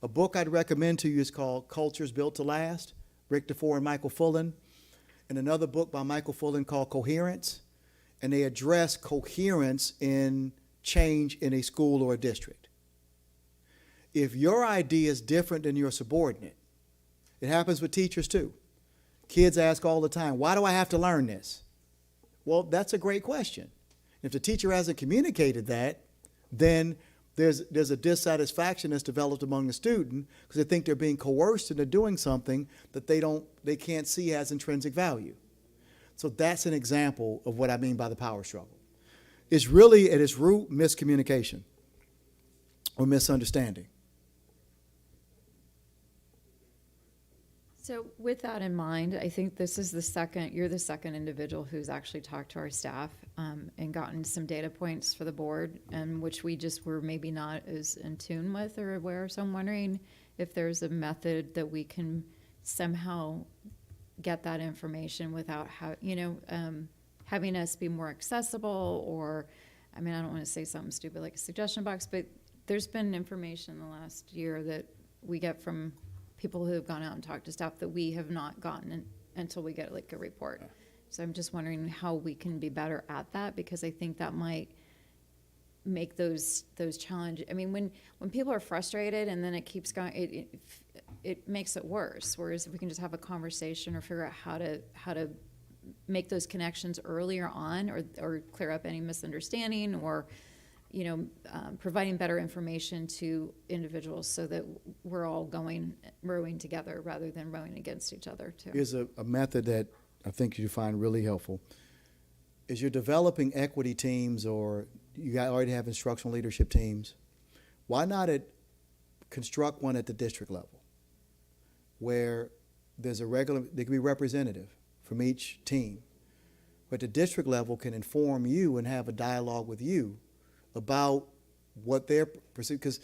A book I'd recommend to you is called Cultures Built to Last, Rick DeFore and Michael Fullen, and another book by Michael Fullen called Coherence, and they address coherence in change in a school or a district. If your idea is different than your subordinate, it happens with teachers too. Kids ask all the time, why do I have to learn this? Well, that's a great question. If the teacher hasn't communicated that, then there's a dissatisfaction that's developed among the student because they think they're being coerced into doing something that they can't see has intrinsic value. So that's an example of what I mean by the power struggle. It's really at its root miscommunication or misunderstanding. So with that in mind, I think you're the second individual who's actually talked to our staff and gotten some data points for the board, and which we just were maybe not as in tune with or aware. So I'm wondering if there's a method that we can somehow get that information without having us be more accessible, or, I mean, I don't want to say something stupid like a suggestion box, but there's been information in the last year that we get from people who have gone out and talked to staff that we have not gotten until we get like a report. So I'm just wondering how we can be better at that, because I think that might make those challenges. I mean, when people are frustrated and then it keeps going, it makes it worse. Whereas if we can just have a conversation or figure out how to make those connections earlier on, or clear up any misunderstanding, or providing better information to individuals so that we're all rowing together rather than rowing against each other too. Here's a method that I think you find really helpful. Is you're developing equity teams, or you already have instructional leadership teams, why not construct one at the district level where there's there can be representative from each team, but the district level can inform you and have a dialogue with you about what they're pursuing. Because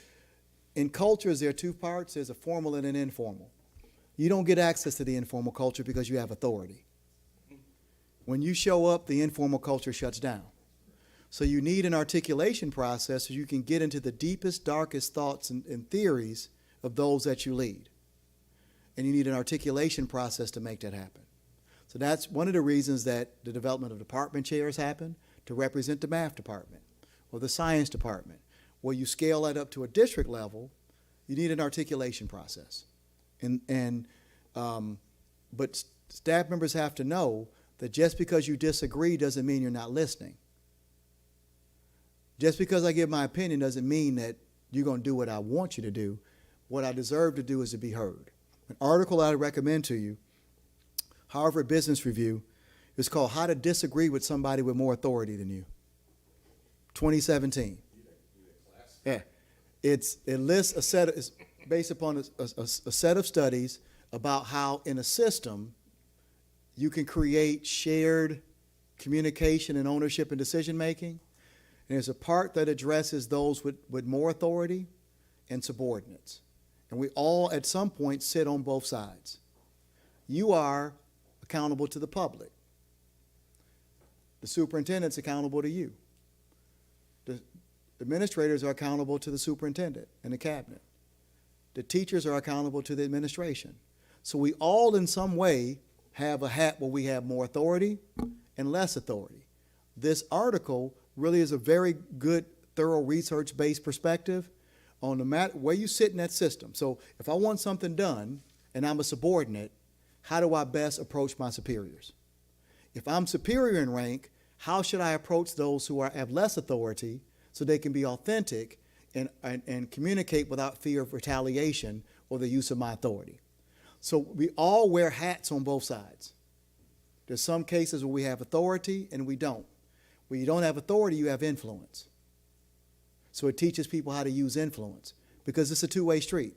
in cultures, there are two parts. There's a formal and an informal. You don't get access to the informal culture because you have authority. When you show up, the informal culture shuts down. So you need an articulation process so you can get into the deepest, darkest thoughts and theories of those that you lead. And you need an articulation process to make that happen. So that's one of the reasons that the development of department chairs happen, to represent the math department or the science department. Where you scale that up to a district level, you need an articulation process. But staff members have to know that just because you disagree doesn't mean you're not listening. Just because I give my opinion doesn't mean that you're going to do what I want you to do. What I deserve to do is to be heard. An article I recommend to you, Harvard Business Review, is called How to Disagree with Somebody with More Authority Than You, 2017. Yeah. It lists a set, it's based upon a set of studies about how in a system you can create shared communication and ownership and decision making. And there's a part that addresses those with more authority and subordinates. And we all at some point sit on both sides. You are accountable to the public. The superintendent's accountable to you. The administrators are accountable to the superintendent and the cabinet. The teachers are accountable to the administration. So we all in some way have a hat where we have more authority and less authority. This article really is a very good, thorough, research-based perspective on the matter where you sit in that system. So if I want something done and I'm a subordinate, how do I best approach my superiors? If I'm superior in rank, how should I approach those who have less authority so they can be authentic and communicate without fear of retaliation or the use of my authority? So we all wear hats on both sides. There's some cases where we have authority and we don't. When you don't have authority, you have influence. So it teaches people how to use influence because it's a two-way street.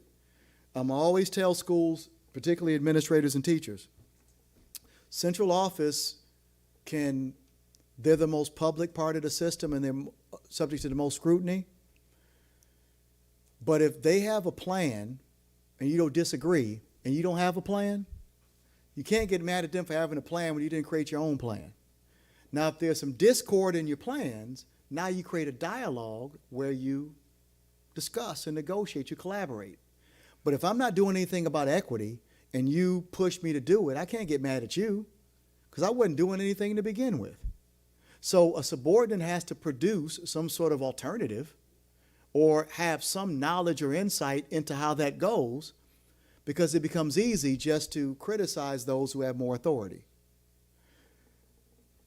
I always tell schools, particularly administrators and teachers, central office they're the most public part of the system and they're subject to the most scrutiny. But if they have a plan and you don't disagree and you don't have a plan, you can't get mad at them for having a plan when you didn't create your own plan. Now, if there's some discord in your plans, now you create a dialogue where you discuss and negotiate, you collaborate. But if I'm not doing anything about equity and you push me to do it, I can't get mad at you because I wasn't doing anything to begin with. So a subordinate has to produce some sort of alternative or have some knowledge or insight into how that goes because it becomes easy just to criticize those who have more authority.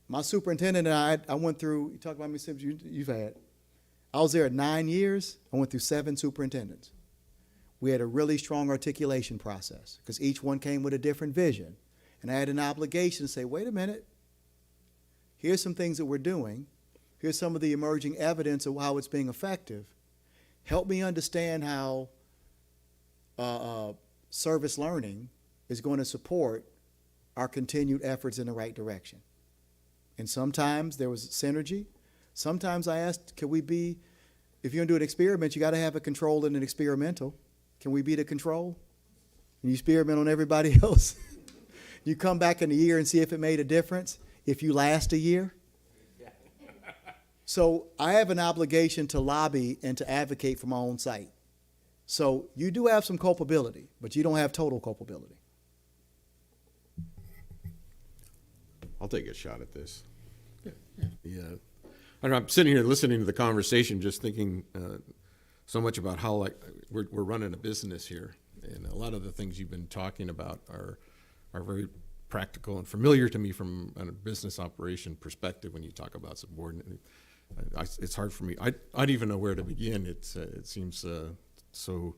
My superintendent and I went through, you talk about how many superintendents you've had. I was there 9 years. I went through 7 superintendents. We had a really strong articulation process because each one came with a different vision. And I had an obligation to say, wait a minute, here's some things that we're doing. Here's some of the emerging evidence of how it's being effective. Help me understand how service learning is going to support our continued efforts in the right direction. And sometimes there was synergy. Sometimes I asked, can we be, if you're going to do an experiment, you got to have a control and an experimental. Can we be the control? And you experiment on everybody else. You come back in a year and see if it made a difference, if you last a year. So I have an obligation to lobby and to advocate for my own site. So you do have some culpability, but you don't have total culpability. I'll take a shot at this. Yeah. I don't know, I'm sitting here listening to the conversation, just thinking so much about how we're running a business here, and a lot of the things you've been talking about are very practical and familiar to me from a business operation perspective. When you talk about subordinate, it's hard for me. I don't even know where to begin. It seems so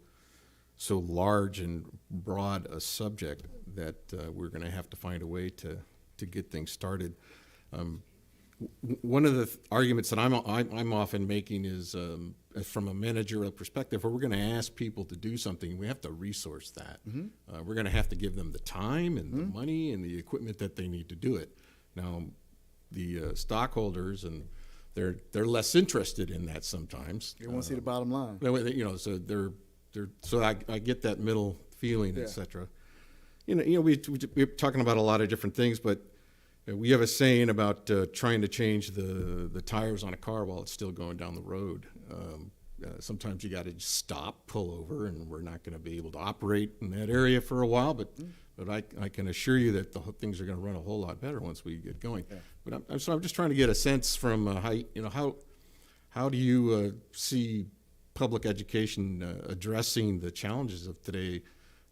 large and broad a subject that we're going to have to find a way to get things started. One of the arguments that I'm often making is from a managerial perspective, where we're going to ask people to do something, we have to resource that. Mm-hmm. We're going to have to give them the time and the money and the equipment that they need to do it. Now, the stockholders and they're less interested in that sometimes. They want to see the bottom line. So so I get that middle feeling, et cetera. We're talking about a lot of different things, but we have a saying about trying to change the tires on a car while it's still going down the road. Sometimes you got to stop, pull over, and we're not going to be able to operate in that area for a while. But I can assure you that things are going to run a whole lot better once we get going. Yeah. But I'm just trying to get a sense from how do you see public education addressing the challenges of today?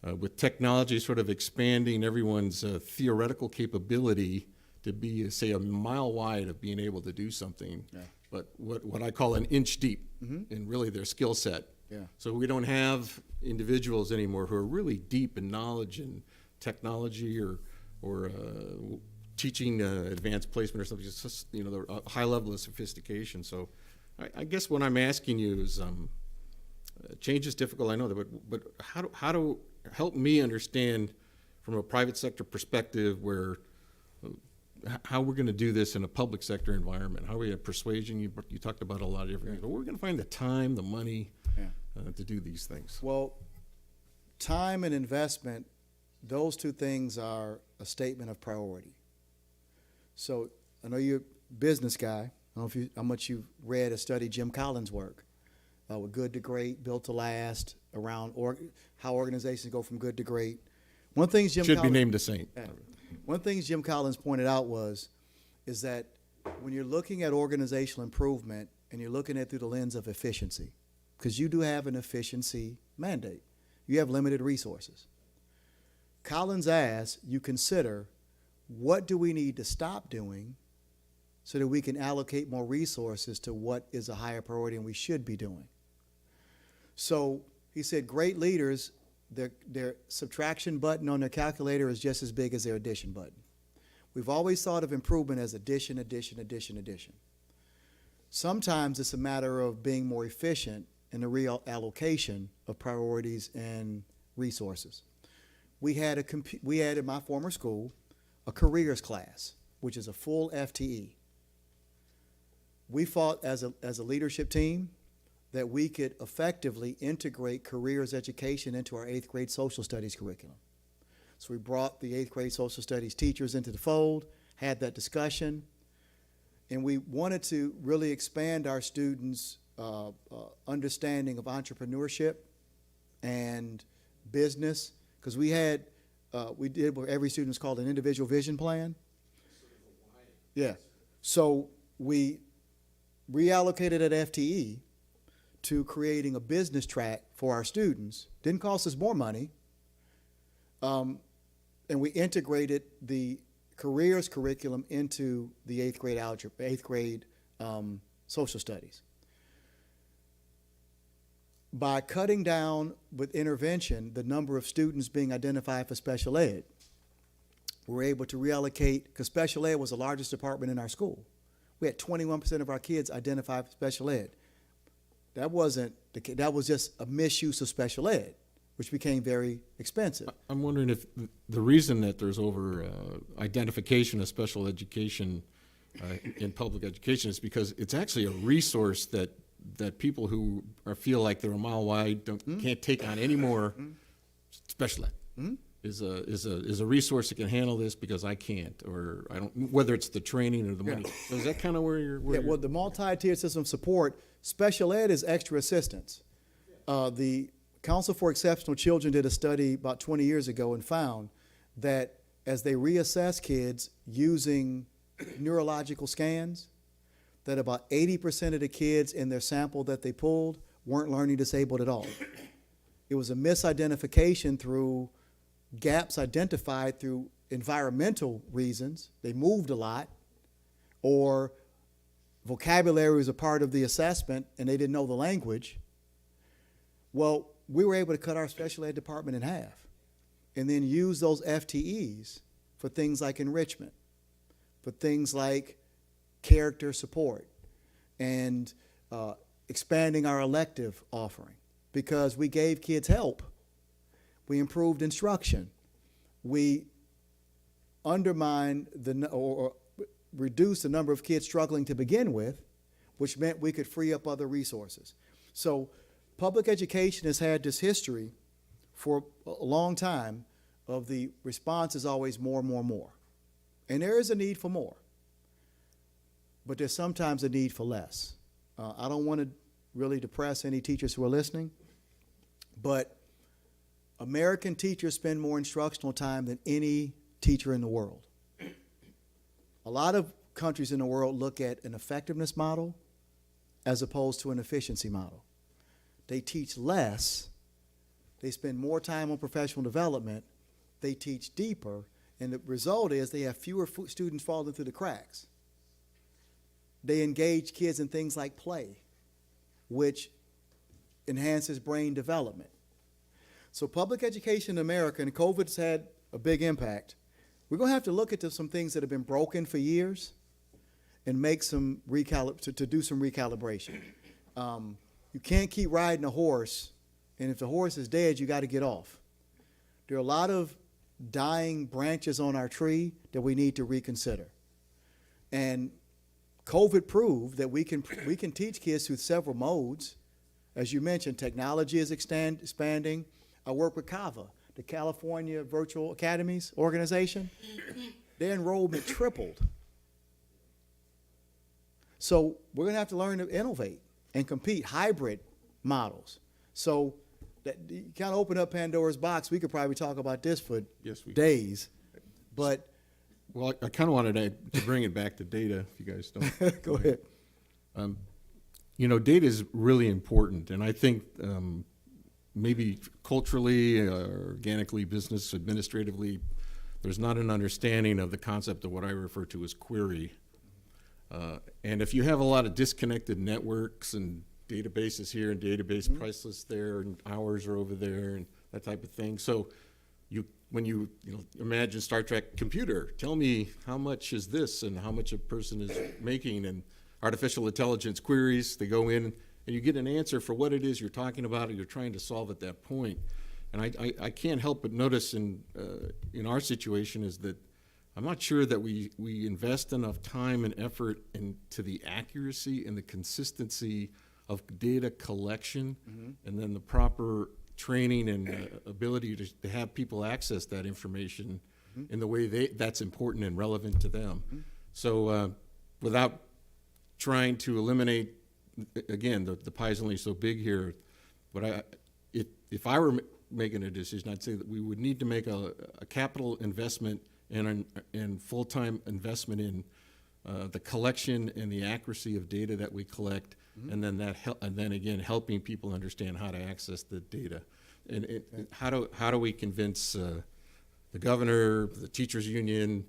with technology sort of expanding everyone's theoretical capability to be, say, a mile wide of being able to do something, but what I call an inch deep in really their skill set. Yeah. So we don't have individuals anymore who are really deep in knowledge and technology or teaching advanced placement or something, just, you know, a high level of sophistication. So I guess what I'm asking you is, change is difficult, I know that, but how to help me understand from a private sector perspective where, how we're going to do this in a public sector environment. How are we at persuasion? You talked about a lot of different things, but we're going to find the time, the money to do these things. Well, time and investment, those two things are a statement of priority. So I know you're a business guy. I don't know how much you've read or studied Jim Collins' work with Good to Great, Built to Last, around how organizations go from good to great. One thing Jim Should Collins, be named a saint. One thing Jim Collins pointed out is that when you're looking at organizational improvement and you're looking at it through the lens of efficiency, because you do have an efficiency mandate, you have limited resources. Collins asks you consider, what do we need to stop doing so that we can allocate more resources to what is a higher priority and we should be doing? So he said great leaders, their subtraction button on their calculator is just as big as their addition button. We've always thought of improvement as addition, addition, addition, addition. Sometimes it's a matter of being more efficient in the real allocation of priorities and resources. We had in my former school a careers class, which is a full FTE. We fought as a leadership team that we could effectively integrate careers education into our 8th grade social studies curriculum. So we brought the 8th grade social studies teachers into the fold, had that discussion, and we wanted to really expand our students' understanding of entrepreneurship and business, because we did what every student is called an individual vision plan. Yeah. So we reallocated at FTE to creating a business track for our students. Didn't cost us more money. And we integrated the careers curriculum into the 8th grade algebra, 8th grade social studies. By cutting down with intervention the number of students being identified for special ed, we're able to reallocate, because special ed was the largest department in our school. We had 21% of our kids identified for special ed. That was just a misuse of special ed, which became very expensive. I'm wondering if the reason that there's over identification of special education in public education is because it's actually a resource that people who feel like they're a mile wide can't take on any more special ed. Is a resource that can handle this because I can't, or I don't, whether it's the training or the money. So is that kind of where you're? Well, the multi-tiered system of support, special ed is extra assistance. The Council for Exceptional Children did a study about 20 years ago and found that as they reassess kids using neurological scans, that about 80% of the kids in their sample that they pulled weren't learning disabled at all. It was a misidentification through gaps identified through environmental reasons. They moved a lot, or vocabulary was a part of the assessment and they didn't know the language. Well, we were able to cut our special ed department in half and then use those FTEs for things like enrichment, for things like character support, and expanding our elective offering, because we gave kids help. We improved instruction. We undermined or reduced the number of kids struggling to begin with, which meant we could free up other resources. So public education has had this history for a long time of the response is always more, more, more. And there is a need for more, but there's sometimes a need for less. I don't want to really depress any teachers who are listening, but American teachers spend more instructional time than any teacher in the world. A lot of countries in the world look at an effectiveness model as opposed to an efficiency model. They teach less they spend more time on professional development, they teach deeper, and the result is they have fewer students falling through the cracks. They engage kids in things like play, which enhances brain development. So public education in America, and COVID's had a big impact, we're going to have to look at some things that have been broken for years and make some to do some recalibration. You can't keep riding a horse, and if the horse is dead, you got to get off. There are a lot of dying branches on our tree that we need to reconsider. And COVID proved that we can teach kids through several modes. As you mentioned, technology is expanding. I work with CAVA, the California Virtual Academies organization. Their enrollment tripled. So we're going to have to learn to innovate and compete, hybrid models. So that you kind of open up Pandora's box. We could probably talk about this for days. But well, I kind of wanted to bring it back to data, if you guys don't. Go ahead. You know, data is really important, and I think maybe culturally, organically, business, administratively, there's not an understanding of the concept of what I refer to as query. And if you have a lot of disconnected networks and databases here and database price lists there and hours are over there and that type of thing. So when you imagine Star Trek computer, tell me how much is this and how much a person is making, and artificial intelligence queries, they go in and you get an answer for what it is you're talking about or you're trying to solve at that point. And I can't help but notice in our situation is that I'm not sure that we invest enough time and effort into the accuracy and the consistency of data collection, and then the proper training and ability to have people access that information in the way that's important and relevant to them. So without trying to eliminate, again, the pie is only so big here, but if I were making a decision, I'd say that we would need to make a capital investment and full-time investment in the collection and the accuracy of data that we collect, and then again helping people understand how to access the data, and how do we convince the governor, the teachers union,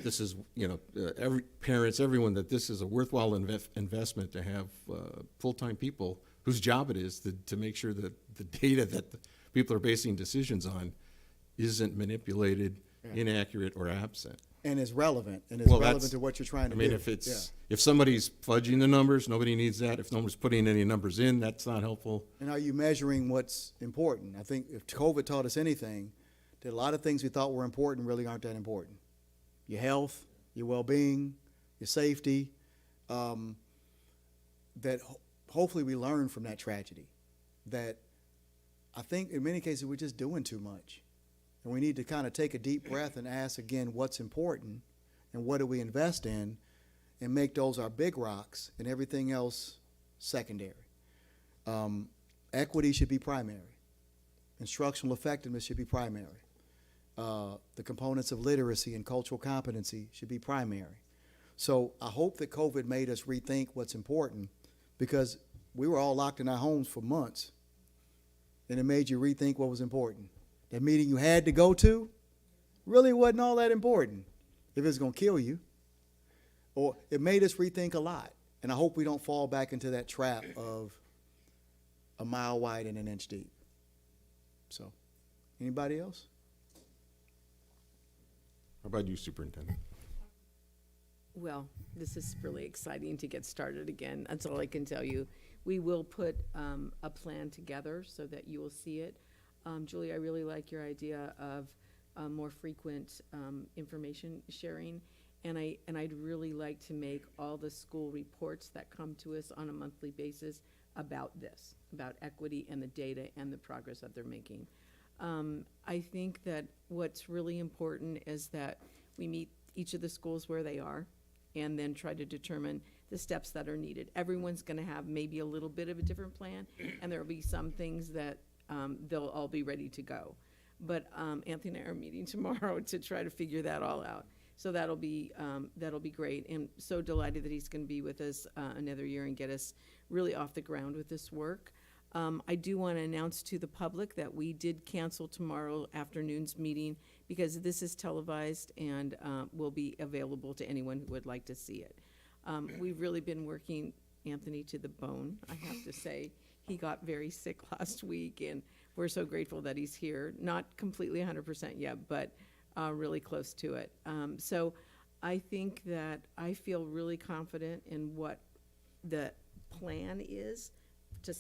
this is every parents, everyone, that this is a worthwhile investment to have full-time people whose job it is to make sure that the data that the people are basing decisions on isn't manipulated, inaccurate, or absent. And is relevant, and is relevant to what you're trying to do. I mean, if somebody's fudging the numbers, nobody needs that. If no one's putting any numbers in, that's not helpful. And are you measuring what's important? I think if COVID taught us anything, that a lot of things we thought were important really aren't that important. Your health, your well-being, your safety, that hopefully we learn from that tragedy. That I think in many cases we're just doing too much. And we need to kind of take a deep breath and ask again what's important and what do we invest in, and make those our big rocks and everything else secondary. Equity should be primary. Instructional effectiveness should be primary. The components of literacy and cultural competency should be primary. So I hope that COVID made us rethink what's important, because we were all locked in our homes for months, and it made you rethink what was important. That meeting you had to go to really wasn't all that important if it's going to kill you. Or it made us rethink a lot. And I hope we don't fall back into that trap of a mile wide and an inch deep. So, anybody else? How about you, Superintendent? Well, this is really exciting to get started again. That's all I can tell you. We will put a plan together so that you will see it. Julie, I really like your idea of more frequent information sharing, and I'd really like to make all the school reports that come to us on a monthly basis about this, about equity and the data and the progress that they're making. I think that what's really important is that we meet each of the schools where they are, and then try to determine the steps that are needed. Everyone's going to have maybe a little bit of a different plan, and there will be some things that they'll all be ready to go. But Anthony and I are meeting tomorrow to try to figure that all out. So that'll be great. And so delighted that he's going to be with us another year and get us really off the ground with this work. I do want to announce to the public that we did cancel tomorrow afternoon's meeting because this is televised and will be available to anyone who would like to see it. We've really been working Anthony to the bone, I have to say. He got very sick last week, and we're so grateful that he's here. Not completely 100% yet, but really close to it. So I think that I feel really confident in what the plan is to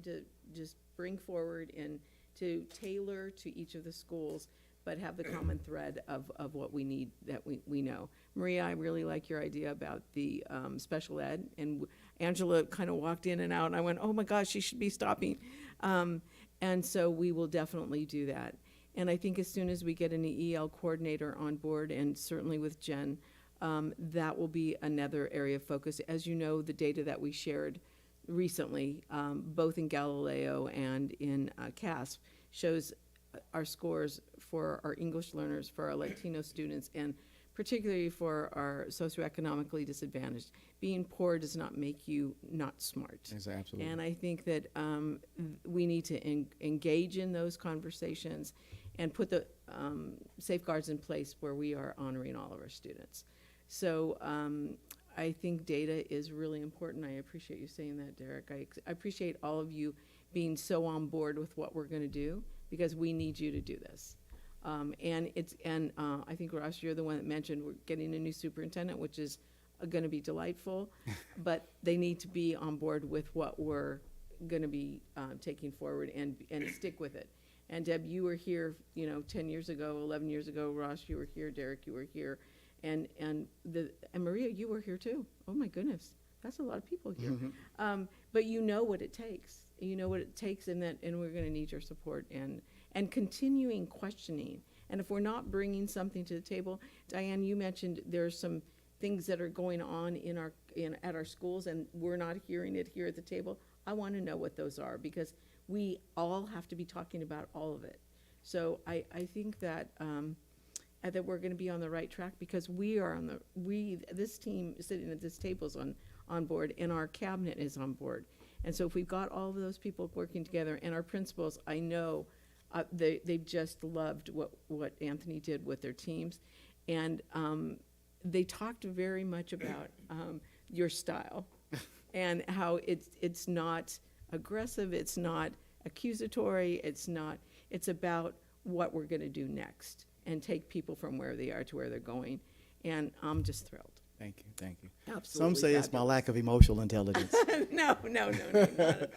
to just bring forward and to tailor to each of the schools, but have the common thread of what we need, that we know. Maria, I really like your idea about the special ed, and Angela kind of walked in and out, and I went, oh my gosh, she should be stopping. And so we will definitely do that. And I think as soon as we get an EL coordinator on board, and certainly with Jen, that will be another area of focus. As you know, the data that we shared recently, both in Galileo and in CASP, shows our scores for our English learners, for our Latino students, and particularly for our socioeconomically disadvantaged. Being poor does not make you not smart. Absolutely. And I think that we need to engage in those conversations and put the safeguards in place where we are honoring all of our students. So I think data is really important. I appreciate you saying that, Derek. I appreciate all of you being so on board with what we're going to do, because we need you to do this. And I think, Ross, you're the one that mentioned we're getting a new superintendent, which is going to be delightful, but they need to be on board with what we're going to be taking forward and stick with it. And Deb, you were here, 10 years ago, 11 years ago. Ross, you were here. Derek, you were here. And Maria, you were here too. Oh my goodness, that's a lot of people here. But you know what it takes. You know what it takes, and we're going to need your support and continuing questioning. And if we're not bringing something to the table, Diane, you mentioned there's some things that are going on at our schools, and we're not hearing it here at the table. I want to know what those are, because we all have to be talking about all of it. So I think that that we're going to be on the right track, because this team sitting at this table is on board, and our cabinet is on board. And so if we've got all of those people working together, and our principals, I know they've just loved what Anthony did with their teams. And they talked very much about your style and how it's not aggressive, it's not accusatory, it's about what we're going to do next and take people from where they are to where they're going. And I'm just thrilled. Thank you. Absolutely. Some say it's my lack of emotional intelligence. No, not at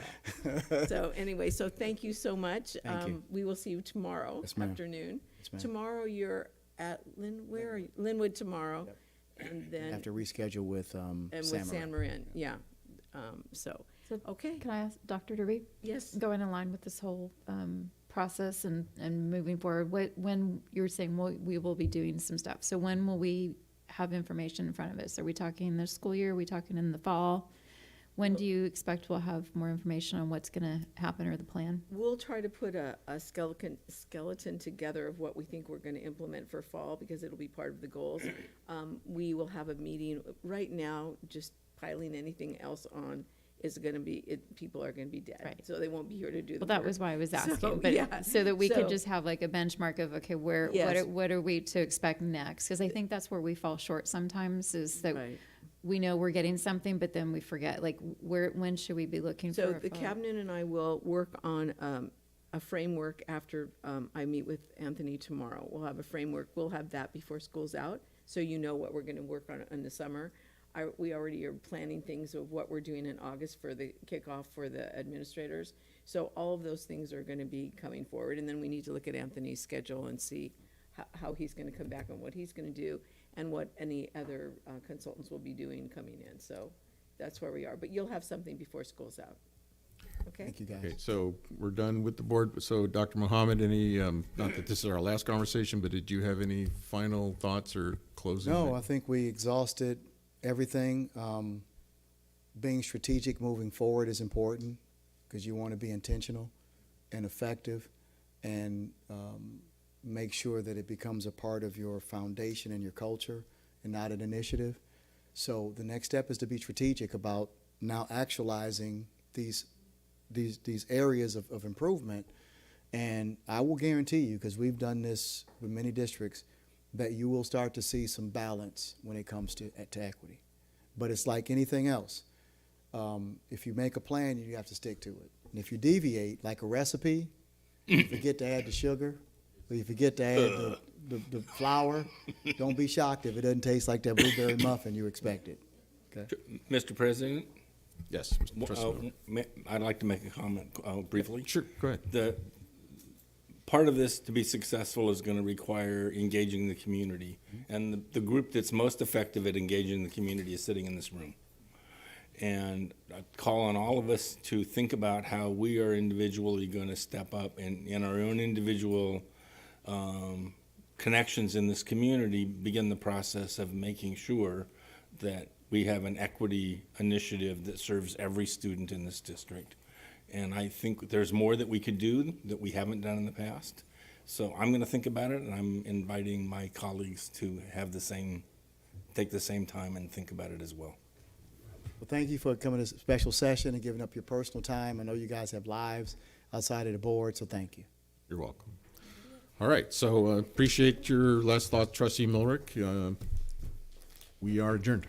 all. So anyway, so thank you so much. Thank you. We will see you tomorrow afternoon. Yes, ma'am. Tomorrow you're at where are you? Linwood tomorrow. Yep. And then Have to reschedule with San Marin. Yeah. So okay. Can I ask Dr. Derby? Yes. Going in line with this whole process and moving forward, when you're saying we will be doing some stuff, so when will we have information in front of us? Are we talking this school year? Are we talking in the fall? When do you expect we'll have more information on what's going to happen, or the plan? We'll try to put a skeleton together of what we think we're going to implement for fall, because it'll be part of the goals. We will have a meeting. Right now, just piling anything else on is going to be, people are going to be dead. Right. So they won't be here to do the Well, that work. was why I was asking, So, but yeah. so that we So- could just have like a benchmark of, okay, Yes. what are we to expect next? Because I think that's where we fall short sometimes, is that Right. we know we're getting something, but then we forget, like, when should we be looking for So a the follow-up? cabinet and I will work on a framework after I meet with Anthony tomorrow. We'll have a framework. We'll have that before school's out, so you know what we're going to work on in the summer. We already are planning things of what we're doing in August for the kickoff for the administrators. So all of those things are going to be coming forward, and then we need to look at Anthony's schedule and see how he's going to come back and what he's going to do, and what any other consultants will be doing coming in. So that's where we are. But you'll have something before school's out. Okay? Thank you, guys. Okay, so we're done with the board. So Dr. Mohammed, not that this is our last conversation, but did you have any final thoughts or closing? No, I think we exhausted everything. Being strategic moving forward is important, because you want to be intentional and effective, and make sure that it becomes a part of your foundation and your culture and not an initiative. So the next step is to be strategic about now actualizing these these areas of improvement. And I will guarantee you, because we've done this with many districts, that you will start to see some balance when it comes to equity. But it's like anything else. If you make a plan, you have to stick to it. And if you deviate, like a recipe, you forget to add the sugar, or you forget to add the flour, don't be shocked if it doesn't taste like that blueberry muffin you expected. Okay? Mr. President? Yes, Mr. Trustee Miller. I'd like to make a comment briefly. Sure, go ahead. Part of this to be successful is going to require engaging the community. And the group that's most effective at engaging the community is sitting in this room. And I call on all of us to think about how we are individually going to step up and in our own individual connections in this community, begin the process of making sure that we have an equity initiative that serves every student in this district. And I think there's more that we could do that we haven't done in the past. So I'm going to think about it, and I'm inviting my colleagues to have take the same time and think about it as well. Well, thank you for coming to this special session and giving up your personal time. I know you guys have lives outside of the board, so thank you. You're welcome. All right, so appreciate your last thought, Trustee Milrick. We are adjourned.